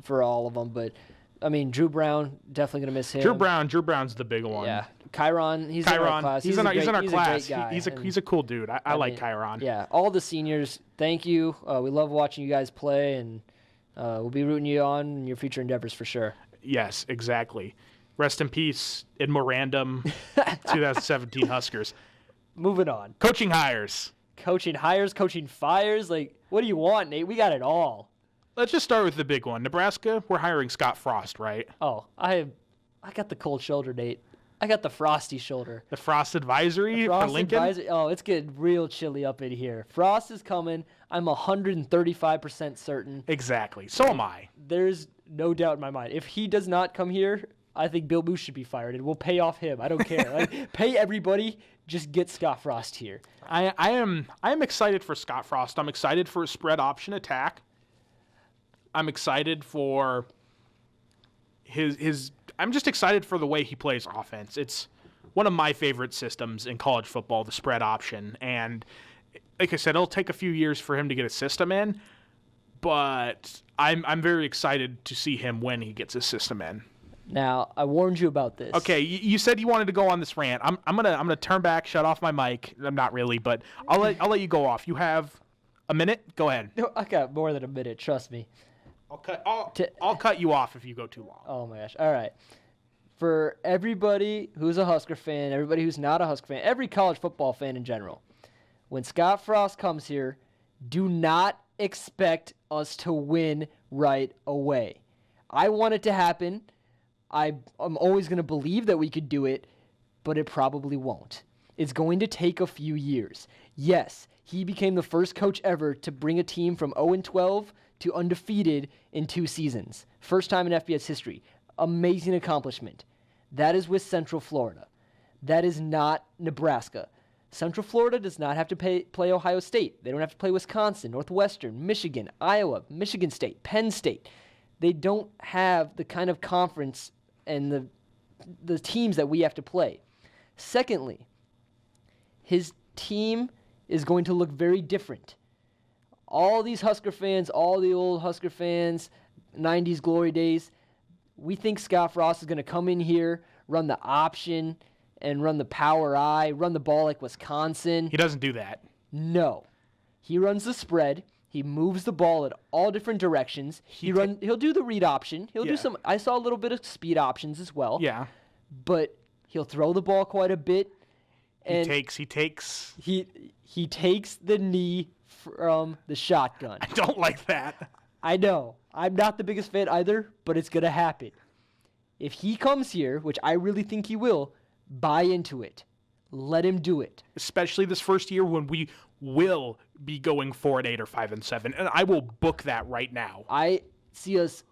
for all of them, but, I mean, Drew Brown, definitely going to miss him.
Drew Brown's the big one.
Yeah. Chiron, he's in our class.
He's in our class.
A great guy.
He's a cool dude. I like Chiron.
Yeah, all the seniors, thank you. We love watching you guys play, and we'll be rooting you on in your future endeavors for sure.
Yes, exactly. Rest in peace, in memorandum, 2017 Huskers.
Moving on.
Coaching hires.
Coaching hires, coaching fires. Like, what do you want, Nate? We got it all.
Let's just start with the big one. Nebraska, we're hiring Scott Frost, right?
Oh, I got the cold shoulder, Nate. I got the frosty shoulder.
The Frost advisory for Lincoln?
Oh, it's getting real chilly up in here. Frost is coming. I'm 135% certain.
Exactly. So am I.
There's no doubt in my mind. If he does not come here, I think Bill Moose should be fired, and we'll pay off him. I don't care. Like, pay everybody. Just get Scott Frost here.
I am excited for Scott Frost. I'm excited for a spread option attack. I'm excited for his I'm just excited for the way he plays offense. It's one of my favorite systems in college football, the spread option. And like I said, it'll take a few years for him to get a system in, but I'm very excited to see him when he gets his system in.
Now, I warned you about this.
Okay, you said you wanted to go on this rant. I'm gonna turn back, shut off my mic. I'm not really, but I'll let you go off. You have a minute. Go ahead.
No, I got more than a minute. Trust me.
I'll cut you off if you go too long.
Oh my gosh! All right. For everybody who's a Husker fan, everybody who's not a Husker fan, every college football fan in general, when Scott Frost comes here, do not expect us to win right away. I want it to happen. I'm always going to believe that we could do it, but it probably won't. It's going to take a few years. Yes, he became the first coach ever to bring a team from 0-12 to undefeated in 2 seasons. First time in FBS history. Amazing accomplishment. That is with Central Florida. That is not Nebraska. Central Florida does not have to play Ohio State. They don't have to play Wisconsin, Northwestern, Michigan, Iowa, Michigan State, Penn State. They don't have the kind of conference and the teams that we have to play. Secondly, his team is going to look very different. All these Husker fans, all the old Husker fans, 90s glory days, we think Scott Frost is going to come in here, run the option, and run the power I, run the ball like Wisconsin.
He doesn't do that.
No. He runs the spread. He moves the ball in all different directions. He'll do the read option. He'll do some. I saw a little bit of speed options as well.
Yeah.
But he'll throw the ball quite a bit. And
He takes
the knee from the shotgun.
I don't like that.
I know. I'm not the biggest fan either, but it's going to happen. If he comes here, which I really think he will, buy into it. Let him do it.
Especially this first year when we will be going 4-8 or 5-7, and I will book that right now.
I see us.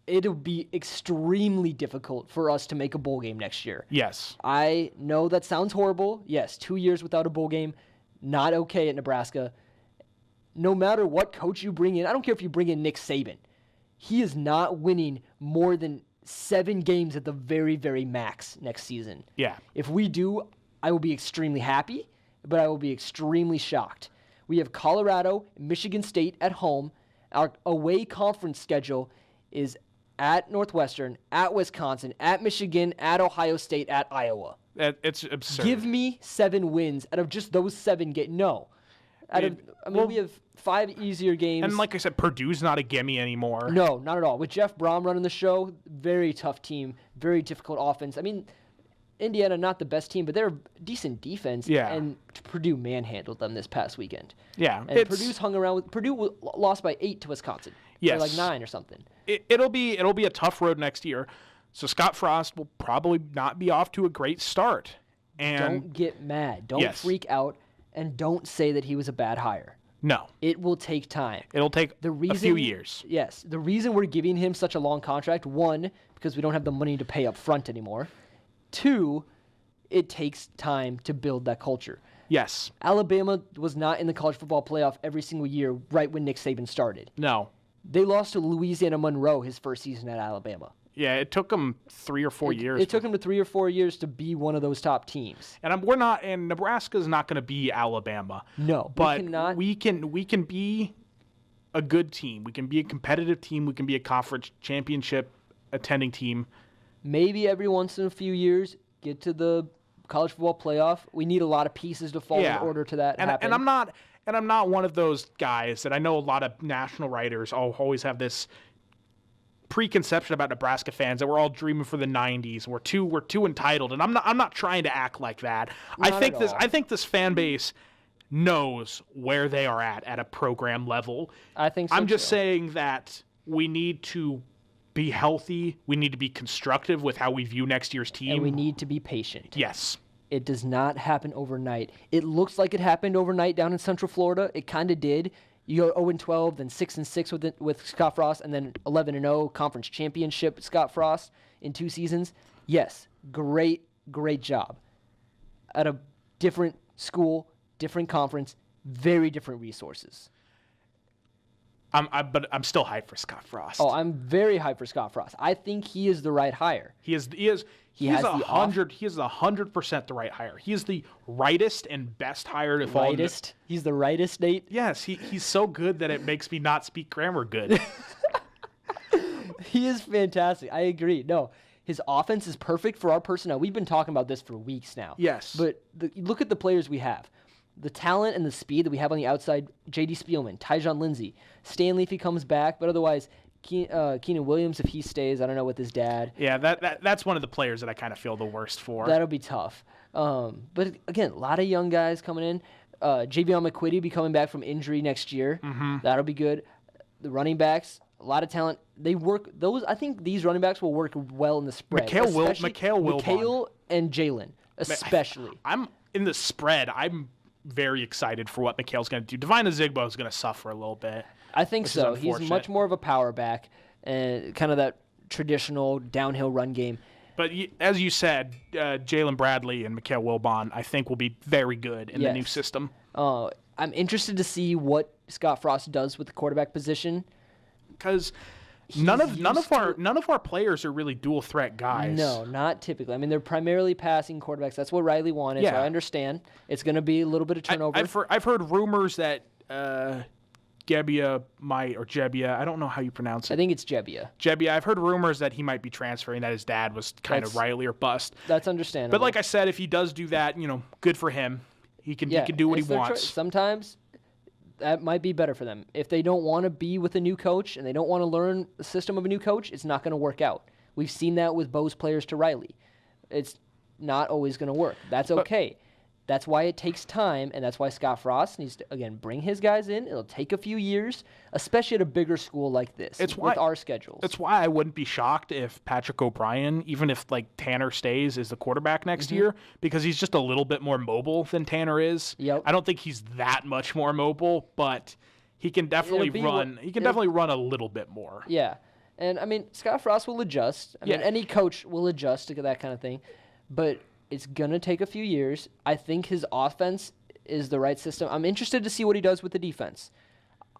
It'll be extremely difficult for us to make a bowl game next year.
Yes.
I know that sounds horrible. Yes, 2 years without a bowl game, not okay at Nebraska. No matter what coach you bring in, I don't care if you bring in Nick Saban, he is not winning more than 7 games at the very, very max next season.
Yeah.
If we do, I will be extremely happy, but I will be extremely shocked. We have Colorado, Michigan State at home. Our away conference schedule is at Northwestern, at Wisconsin, at Michigan, at Ohio State, at Iowa.
It's absurd.
Give me 7 wins out of just those 7 games. No. We have 5 easier games.
And like I said, Purdue's not a gimme anymore.
No, not at all. With Jeff Brom running the show, very tough team, very difficult offense. I mean, Indiana, not the best team, but they're a decent defense.
Yeah.
And Purdue manhandled them this past weekend.
Yeah.
And Purdue lost by 8 to Wisconsin.
Yes.
Or like 9 or something.
It'll be a tough road next year. So Scott Frost will probably not be off to a great start. And
don't get mad. Don't freak out. And don't say that he was a bad hire.
No.
It will take time.
It'll take a few years.
Yes. The reason we're giving him such a long contract, 1, because we don't have the money to pay up front anymore. 2, it takes time to build that culture.
Yes.
Alabama was not in the college football playoff every single year right when Nick Saban started.
No.
They lost to Louisiana Monroe his first season at Alabama.
Yeah, it took them 3 or 4 years.
It took them to 3 or 4 years to be one of those top teams.
And Nebraska's not going to be Alabama.
No,
but we can be a good team. We can be a competitive team. We can be a conference championship attending team.
Maybe every once in a few years get to the college football playoff. We need a lot of pieces to fall in order to that happen.
And I'm not one of those guys that I know a lot of national writers always have this preconception about Nebraska fans that we're all dreaming for the 90s. We're too entitled, and I'm not trying to act like that. I think this fan base knows where they are at a program level.
I think so.
I'm just saying that we need to be healthy. We need to be constructive with how we view next year's team.
And we need to be patient.
Yes.
It does not happen overnight. It looks like it happened overnight down in Central Florida. It kind of did. You go 0-12, then 6-6 with Scott Frost, and then 11-0 conference championship Scott Frost in 2 seasons. Yes, great job. At a different school, different conference, very different resources.
But I'm still hyped for Scott Frost.
Oh, I'm very hyped for Scott Frost. I think he is the right hire.
He is 100% the right hire. He is the rightest and best hire to fall.
Rightest? He's the rightest, Nate?
Yes, he's so good that it makes me not speak grammar good.
He is fantastic. I agree. No, his offense is perfect for our personnel. We've been talking about this for weeks now.
Yes.
But look at the players we have. The talent and the speed that we have on the outside, J.D. Spielman, Tyjon Lindsey, Stanley if he comes back, but otherwise Keenan Williams if he stays. I don't know with his dad.
Yeah, that's one of the players that I kind of feel the worst for.
That'll be tough. But again, a lot of young guys coming in. Javion McQuitty be coming back from injury next year.
Mm-hmm.
That'll be good. The running backs, a lot of talent. They work those. I think these running backs will work well in the spread. Mikhail and Jalen, especially.
I'm in the spread. I'm very excited for what Mikhail's going to do. Divine Azigbo is going to suffer a little bit.
I think so. He's much more of a power back and kind of that traditional downhill run game.
But as you said, Jalen Bradley and Mikhail Wilbon, I think, will be very good in the new system.
I'm interested to see what Scott Frost does with the quarterback position,
because none of our players are really dual threat guys.
No, not typically. I mean, they're primarily passing quarterbacks. That's what Riley wanted. Yeah. So I understand it's going to be a little bit of turnover.
I've heard rumors that Gebbia I don't know how you pronounce it.
I think it's Gebbia.
Gebbia. I've heard rumors that he might be transferring, that his dad was kind of Riley or bust.
That's understandable.
But like I said, if he does do that, good for him. He can do what he wants.
Sometimes that might be better for them. If they don't want to be with a new coach and they don't want to learn the system of a new coach, it's not going to work out. We've seen that with Bo's players to Riley. It's not always going to work. That's okay. That's why it takes time, and that's why Scott Frost needs to, again, bring his guys in. It'll take a few years, especially at a bigger school like this with our schedules.
That's why I wouldn't be shocked if Patrick O'Brien, even if Tanner stays, is the quarterback next year, because he's just a little bit more mobile than Tanner is.
Yep.
I don't think he's that much more mobile, but he can definitely run. He can definitely run a little bit more.
Yeah, and I mean Scott Frost will adjust. I mean any coach will adjust to that kind of thing, but it's going to take a few years. I think his offense is the right system. I'm interested to see what he does with the defense.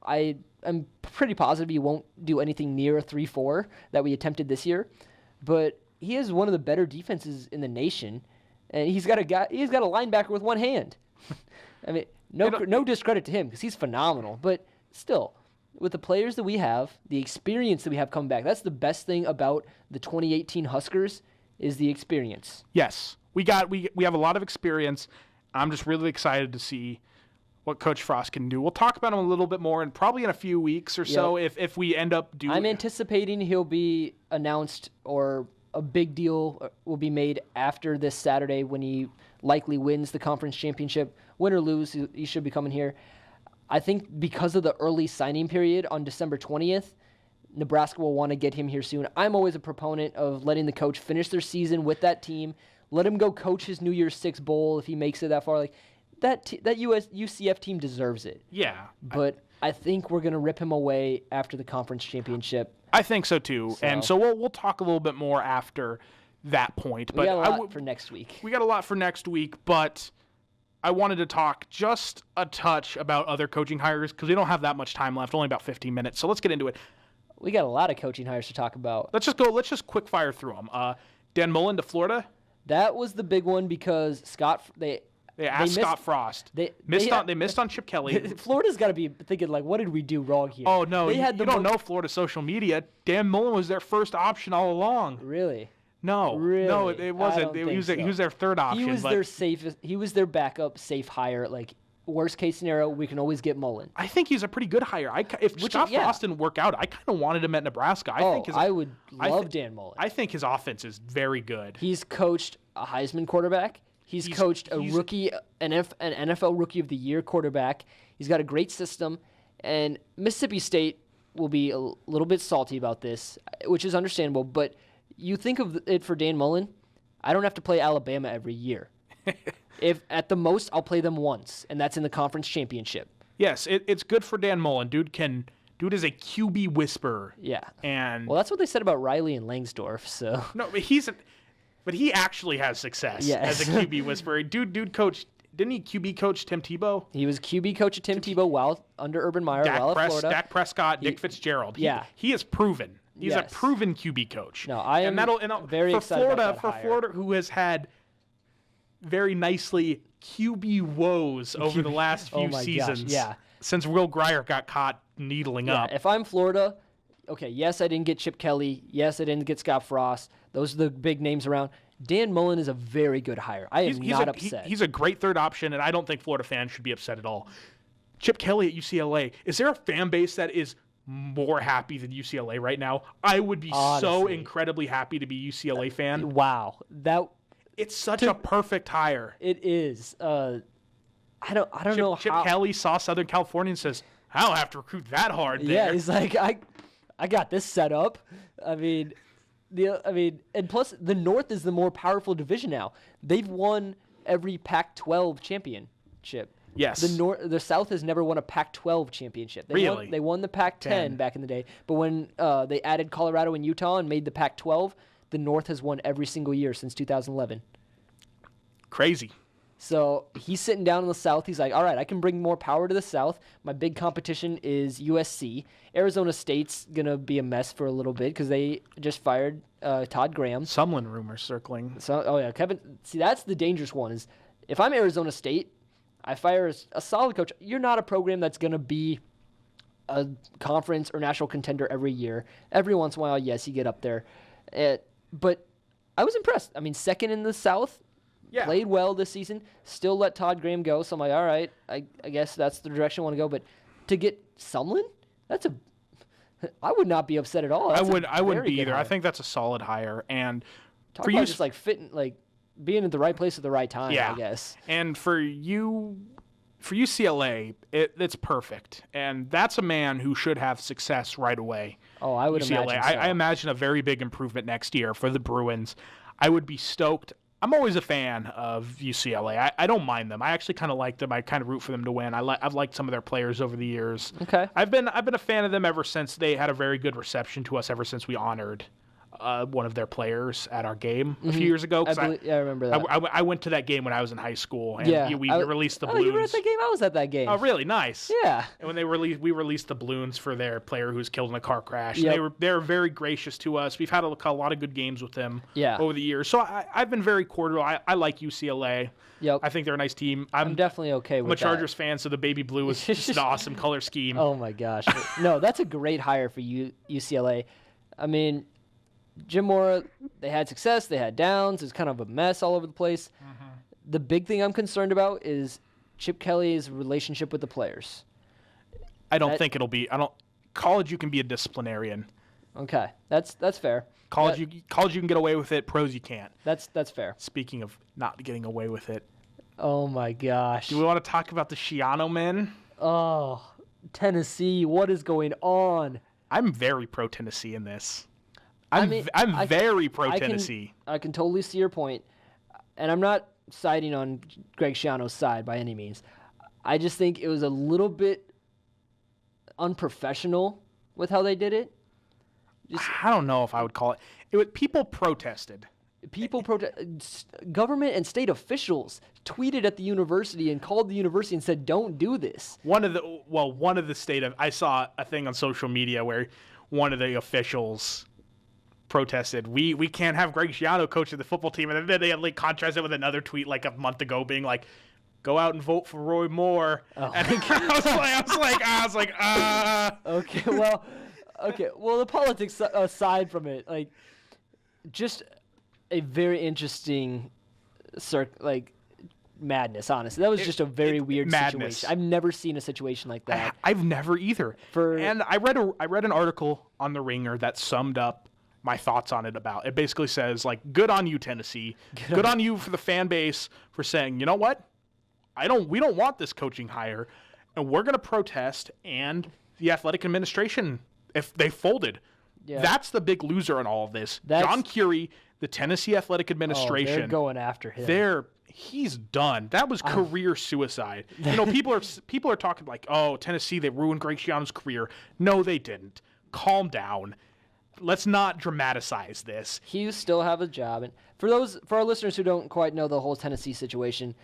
I'm pretty positive he won't do anything near a 3-4 that we attempted this year, but he is one of the better defenses in the nation, and he's got a linebacker with one hand. I mean, no discredit to him because he's phenomenal, but still, with the players that we have, the experience that we have coming back, that's the best thing about the 2018 Huskers is the experience.
Yes. We have a lot of experience. I'm just really excited to see what Coach Frost can do. We'll talk about him a little bit more, and probably in a few weeks or so if we end up doing.
I'm anticipating he'll be announced or a big deal will be made after this Saturday when he likely wins the conference championship. Win or lose, he should be coming here. I think because of the early signing period on December 20th, Nebraska will want to get him here soon. I'm always a proponent of letting the coach finish their season with that team. Let him go coach his New Year's Six bowl if he makes it that far. Like that UCF team deserves it.
Yeah.
But I think we're going to rip him away after the conference championship.
I think so too. And so we'll talk a little bit more after that point. But
we got a lot for next week.
We got a lot for next week, but I wanted to talk just a touch about other coaching hires because we don't have that much time left, only about 15 minutes. So let's get into it.
We got a lot of coaching hires to talk about.
Let's just quick fire through them. Dan Mullen to Florida.
That was the big one because they
asked Scott Frost. They missed on Chip Kelly.
Florida's got to be thinking, like, what did we do wrong here?
Oh, no, you don't know Florida social media. Dan Mullen was their first option all along.
Really?
No, it wasn't. He was their third option.
He was their backup safe hire. Like, worst case scenario, we can always get Mullen.
I think he's a pretty good hire. If Scott Frost didn't work out, I kind of wanted him at Nebraska.
I would love Dan Mullen.
I think his offense is very good.
He's coached a Heisman quarterback. He's coached an NFL Rookie of the Year quarterback. He's got a great system. And Mississippi State will be a little bit salty about this, which is understandable. But you think of it for Dan Mullen, I don't have to play Alabama every year. If at the most, I'll play them once, and that's in the conference championship.
Yes, it's good for Dan Mullen. Dude is a QB whisperer.
Yeah.
And
well, that's what they said about Riley and Langsdorf. So
no, but he actually has success as a QB whisperer. Dude coached. Didn't he QB coach Tim Tebow?
He was QB coach of Tim Tebow while under Urban Meyer, while at Florida.
Dak Prescott, Nick Fitzgerald. He is proven. He's a proven QB coach.
No, I am very excited about that
for
hire.
Florida, who has had very nicely QB woes over the last few seasons. Since Will Grier got caught needling up.
If I'm Florida, okay, yes, I didn't get Chip Kelly. Yes, I didn't get Scott Frost. Those are the big names around. Dan Mullen is a very good hire. I am not upset.
He's a great third option, and I don't think Florida fans should be upset at all. Chip Kelly at UCLA. Is there a fan base that is more happy than UCLA right now? I would be so incredibly happy to be a UCLA fan.
Wow.
It's such a perfect hire.
It is. I don't know how.
Chip Kelly saw Southern California and says, I don't have to recruit that hard there.
Yeah, he's like, I got this set up. I mean, and plus the North is the more powerful division now. They've won every Pac-12 championship.
Yes.
The South has never won a Pac-12 championship. They won the Pac-10 back in the day, but when they added Colorado and Utah and made the Pac-12, the North has won every single year since 2011.
Crazy.
So he's sitting down in the South. He's like, all right, I can bring more power to the South. My big competition is USC. Arizona State's going to be a mess for a little bit because they just fired Todd Graham.
Sumlin rumors circling.
So, Kevin. See, that's the dangerous one is if I'm Arizona State, I fire a solid coach. You're not a program that's going to be a conference or national contender every year. Every once in a while, yes, you get up there. But I was impressed. I mean, second in the South, played well this season, still let Todd Graham go. So I'm like, all right, I guess that's the direction I want to go. But to get Sumlin, I would not be upset at all.
I wouldn't be either. Hire. I think that's a solid hire. And
talk for about just like fitting, like being at the right place at the right time, I guess.
And for UCLA, it's perfect. And that's a man who should have success right away.
Oh, I would imagine so.
I imagine a very big improvement next year for the Bruins. I would be stoked. I'm always a fan of UCLA. I don't mind them. I actually kind of like them. I kind of root for them to win. I've liked some of their players over the years.
Okay.
I've been a fan of them ever since they had a very good reception to us ever since we honored one of their players at our game a few years ago.
I remember that.
I went to that game when I was in high school, and we released the balloons.
You were at that game? I was at that game.
Oh, really? Nice.
Yeah.
And when we released the balloons for their player who was killed in a car crash.
Yep.
They were very gracious to us. We've had a lot of good games with them over the years. So I've been very cordial. I like UCLA.
Yep.
I think they're a nice team.
I'm definitely okay with that.
I'm a Chargers fan, so the baby blue is just an awesome color scheme.
Oh, my gosh. No, that's a great hire for UCLA. I mean, Jim Mora, they had success, they had downs. It's kind of a mess all over the place. Mm-hmm. The big thing I'm concerned about is Chip Kelly's relationship with the players.
I don't think it'll be. College, you can be a disciplinarian.
Okay, that's fair.
College, you can get away with it. Pros, you can't.
That's fair.
Speaking of not getting away with it,
oh my gosh.
Do we want to talk about the Schiano men?
Oh, Tennessee, what is going on?
I'm very pro Tennessee in this. I'm very pro Tennessee.
I can totally see your point, and I'm not siding on Greg Schiano's side by any means. I just think it was a little bit unprofessional with how they did it.
I don't know if I would call it. People protested.
Government and state officials tweeted at the university and called the university and said, "Don't do this."
I saw a thing on social media where one of the officials protested, we can't have Greg Schiano coach of the football team, and then they had contrasted with another tweet like a month ago being like, "Go out and vote for Roy Moore." Oh. And I was like,
Okay, well, the politics aside from it, just a very interesting madness, honestly. That was just a very weird situation. I've never seen a situation like that.
I've never either. And I read an article on The Ringer that summed up my thoughts on it. It basically says, good on you, Tennessee. Good on you for the fan base for saying, you know what? We don't want this coaching hire, and we're going to protest, and the athletic administration, if they folded. Yeah. That's the big loser in all of this. John Curie, the Tennessee Athletic Administration.
They're going after him.
He's done. That was career suicide. People are talking Tennessee, they ruined Greg Schiano's career. No, they didn't. Calm down. Let's not dramatize this.
He still have a job. And for our listeners who don't quite know the whole Tennessee situation,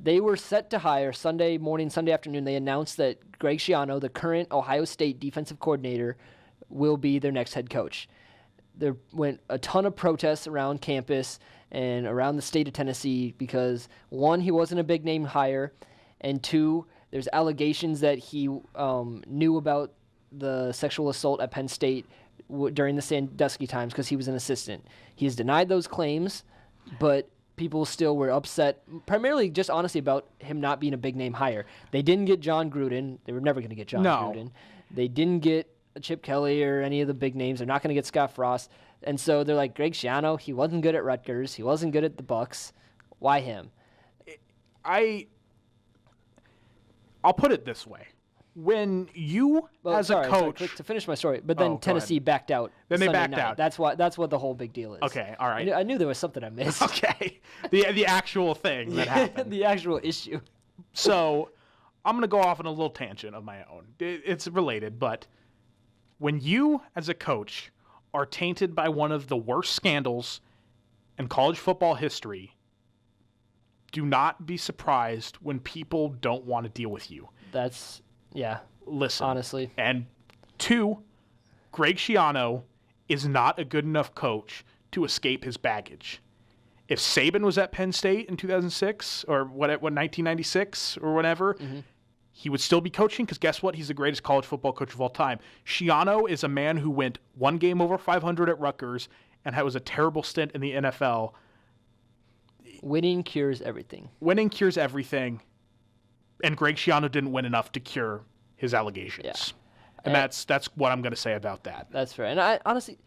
they were set to hire Sunday morning, Sunday afternoon. They announced that Greg Schiano, the current Ohio State defensive coordinator, will be their next head coach. There went a ton of protests around campus and around the state of Tennessee because, one, he wasn't a big-name hire, and two, there's allegations that he knew about the sexual assault at Penn State during the Sandusky times because he was an assistant. He has denied those claims, but people still were upset, primarily just honestly about him not being a big-name hire. They didn't get John Gruden. They were never going to get John Gruden. They didn't get Chip Kelly or any of the big names. They're not going to get Scott Frost. And so they're like, Greg Schiano, he wasn't good at Rutgers. He wasn't good at the Bucks. Why him?
I'll put it this way. When you, a coach...
to finish my story, but then Tennessee backed out.
Then they backed out.
That's what the whole big deal is.
Okay, all right.
I knew there was something I missed.
Okay. The actual thing that happened.
The actual issue.
So I'm going to go off on a little tangent of my own. It's related, but when you, as a coach, are tainted by one of the worst scandals in college football history, do not be surprised when people don't want to deal with you.
Listen. Honestly.
And two, Greg Schiano is not a good enough coach to escape his baggage. If Saban was at Penn State in 2006 or 1996 or whatever, he would still be coaching because guess what? He's the greatest college football coach of all time. Schiano is a man who went one game over 500 at Rutgers and was a terrible stint in the NFL.
Winning cures everything.
And Greg Schiano didn't win enough to cure his allegations. Yeah. And that's what I'm going to say about that.
That's fair. And I honestly,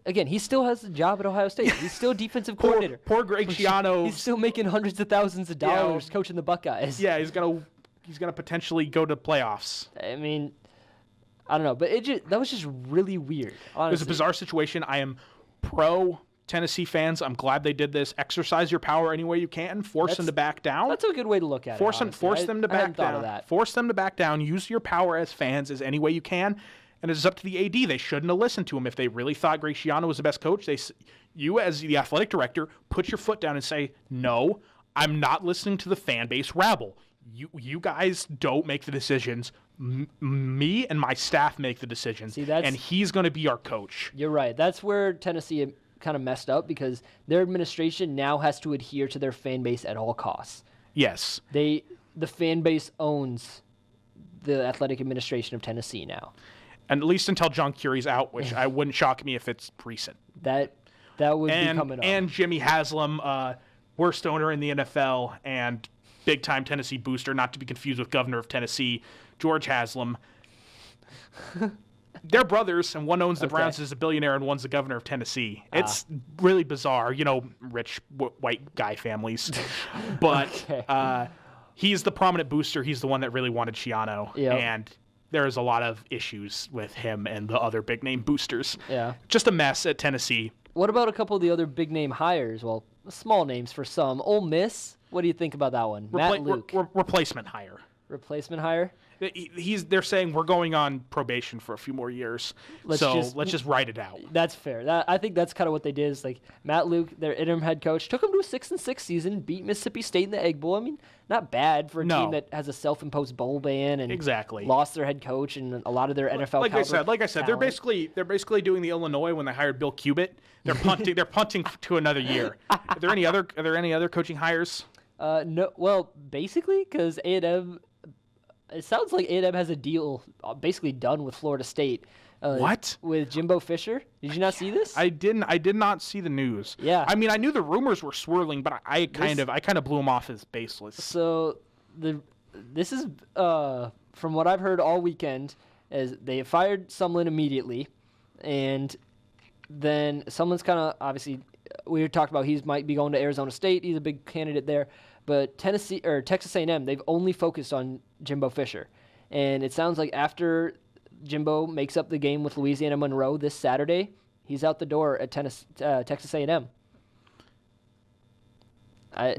again, he still has a job at Ohio State. He's still defensive coordinator.
Poor Greg Schiano.
He's still making hundreds of thousands of dollars coaching the Buckeyes.
Yeah, he's gonna potentially go to playoffs.
I mean, I don't know, but that was just really weird. Honestly.
It was a bizarre situation. I am pro Tennessee fans. I'm glad they did this. Exercise your power any way you can. Force them to back down.
That's a good way to look at it.
Force them to back down. Force them to back down. Use your power as fans as any way you can. And it's up to the AD. They shouldn't have listened to him. If they really thought Greg Schiano was the best coach, you as the athletic director, put your foot down and say, no, I'm not listening to the fan base rabble. You guys don't make the decisions. Me and my staff make the decisions. And he's going to be our coach.
You're right. That's where Tennessee kind of messed up because their administration now has to adhere to their fan base at all costs.
Yes.
The fan base owns the athletic administration of Tennessee now.
And at least until John Curie's out, which I wouldn't shock me if it's recent.
That would be coming up.
And Jimmy Haslam, worst owner in the NFL and big-time Tennessee booster, not to be confused with governor of Tennessee, George Haslam. They're brothers, and one owns the
Okay.
Browns, is a billionaire, and one's the governor of Tennessee. It's really bizarre, rich white guy families. But
Okay.
he's the prominent booster. He's the one that really wanted Shiano.
Yep.
And there's a lot of issues with him and the other big-name boosters.
Yeah.
Just a mess at Tennessee.
What about a couple of the other big-name hires? Well, small names for some. Ole Miss, what do you think about that one? Matt Luke.
Replacement hire.
Replacement hire?
They're saying we're going on probation for a few more years, let's just write it out.
That's fair. I think that's kind of what they did. Is like Matt Luke, their interim head coach, took them to a 6-6 season, beat Mississippi State in the Egg Bowl. I mean, not bad for a team that has a self-imposed bowl ban and lost their head coach and a lot of their NFL.
Like I said, they're basically doing the Illinois when they hired Bill Cubitt. They're punting to another year. Are there any other coaching hires?
No. Well, basically, because A&M. It sounds like A&M has a deal basically done with Florida State.
What?
With Jimbo Fisher? Did you not see this?
I did not see the news.
Yeah.
I mean, I knew the rumors were swirling, but I kind of blew them off as baseless.
So this is from what I've heard all weekend is they fired Sumlin immediately, and then Sumlin's kind of obviously we talked about he might be going to Arizona State. He's a big candidate there. But Texas A&M, they've only focused on Jimbo Fisher. And it sounds like after Jimbo makes up the game with Louisiana Monroe this Saturday, he's out the door at Texas A&M.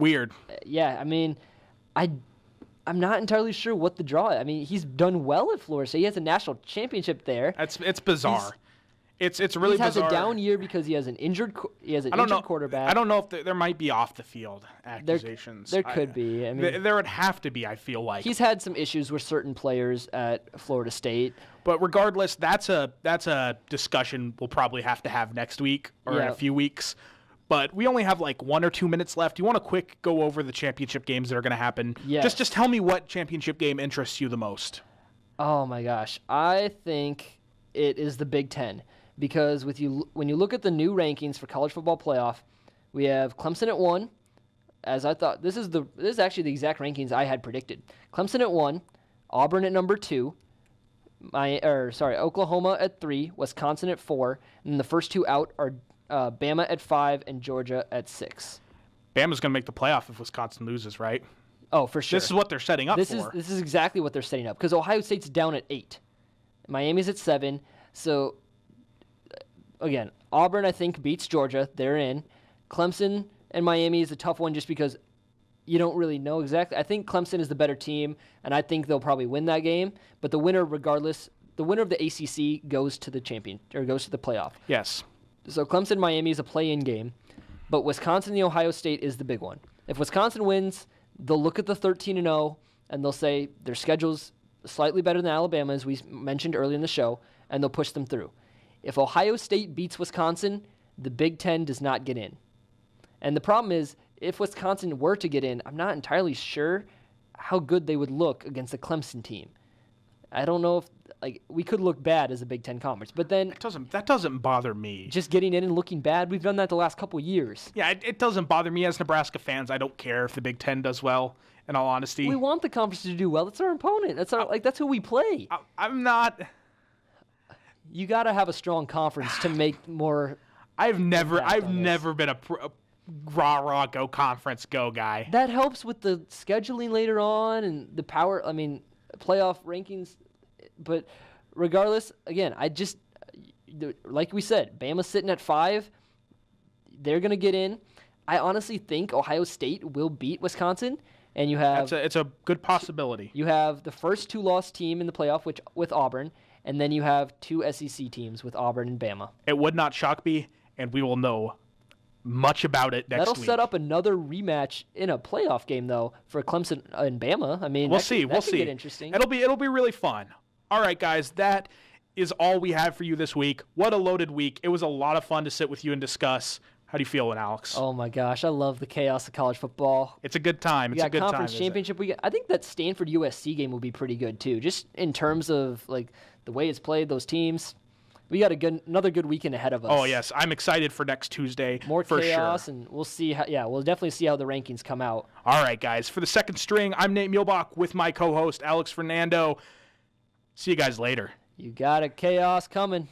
Weird.
Yeah, I mean, I'm not entirely sure what the draw is. I mean, he's done well at Florida State. He has a national championship there.
It's bizarre. It's really bizarre.
He has a down year because he has an injured quarterback.
I don't know if there might be off the field accusations.
There could be. I mean,
there would have to be. I feel like
he's had some issues with certain players at Florida State.
But regardless, that's a discussion we'll probably have to have next week or in a few weeks. But we only have like 1 or 2 minutes left. You want to quick go over the championship games that are going to happen?
Yes.
Just tell me what championship game interests you the most.
Oh my gosh, I think it is the Big Ten. Because when you look at the new rankings for college football playoff, we have Clemson at 1. As I thought, this is actually the exact rankings I had predicted. Clemson at 1, Auburn at number 2, Oklahoma at 3, Wisconsin at 4, and the first two out are Bama at 5 and Georgia at 6.
Bama's going to make the playoff if Wisconsin loses, right?
Oh, for sure.
This is what they're setting up for.
This is exactly what they're setting up because Ohio State's down at 8, Miami's at 7, so. Again, Auburn, I think, beats Georgia. They're in. Clemson and Miami is a tough one just because you don't really know exactly. I think Clemson is the better team, and I think they'll probably win that game. But the winner, regardless, the winner of the ACC goes to the goes to the playoff.
Yes.
So Clemson, Miami is a play-in game, but Wisconsin and Ohio State is the big one. If Wisconsin wins, they'll look at the 13-0, and they'll say their schedule's slightly better than Alabama, as we mentioned earlier in the show, and they'll push them through. If Ohio State beats Wisconsin, the Big Ten does not get in. And the problem is, if Wisconsin were to get in, I'm not entirely sure how good they would look against a Clemson team. I don't know if we could look bad as a Big Ten conference, but then
that doesn't bother me.
Just getting in and looking bad, we've done that the last couple of years.
Yeah, it doesn't bother me as Nebraska fans. I don't care if the Big Ten does well. In all honesty,
we want the conference to do well. That's our opponent. That's who we play.
I'm not.
You got to have a strong conference to make more.
I've never been a rah go conference go guy.
That helps with the scheduling later on and the power. I mean, playoff rankings. But regardless, again, like we said, Bama's sitting at 5. They're gonna get in. I honestly think Ohio State will beat Wisconsin, and you have
it's a good possibility.
You have the first 2-loss team in the playoff, with Auburn. And then you have 2 SEC teams with Auburn and Bama.
It would not shock me, and we will know much about it next week.
That'll set up another rematch in a playoff game, though, for Clemson and Bama. I mean,
we'll see.
That could get interesting.
It'll be really fun. All right, guys, that is all we have for you this week. What a loaded week. It was a lot of fun to sit with you and discuss. How do you feel, Alex?
Oh my gosh, I love the chaos of college football.
It's a good time. It's a good
conference championship. I think that Stanford USC game will be pretty good too, just in terms of the way it's played, those teams. We got another good weekend ahead of us.
Oh yes, I'm excited for next Tuesday.
More
for
chaos,
sure.
And we'll see. We'll definitely see how the rankings come out.
All right, guys. For the second string, I'm Nate Muehlbach with my co-host Alex Fernando. See you guys later.
You got a chaos coming.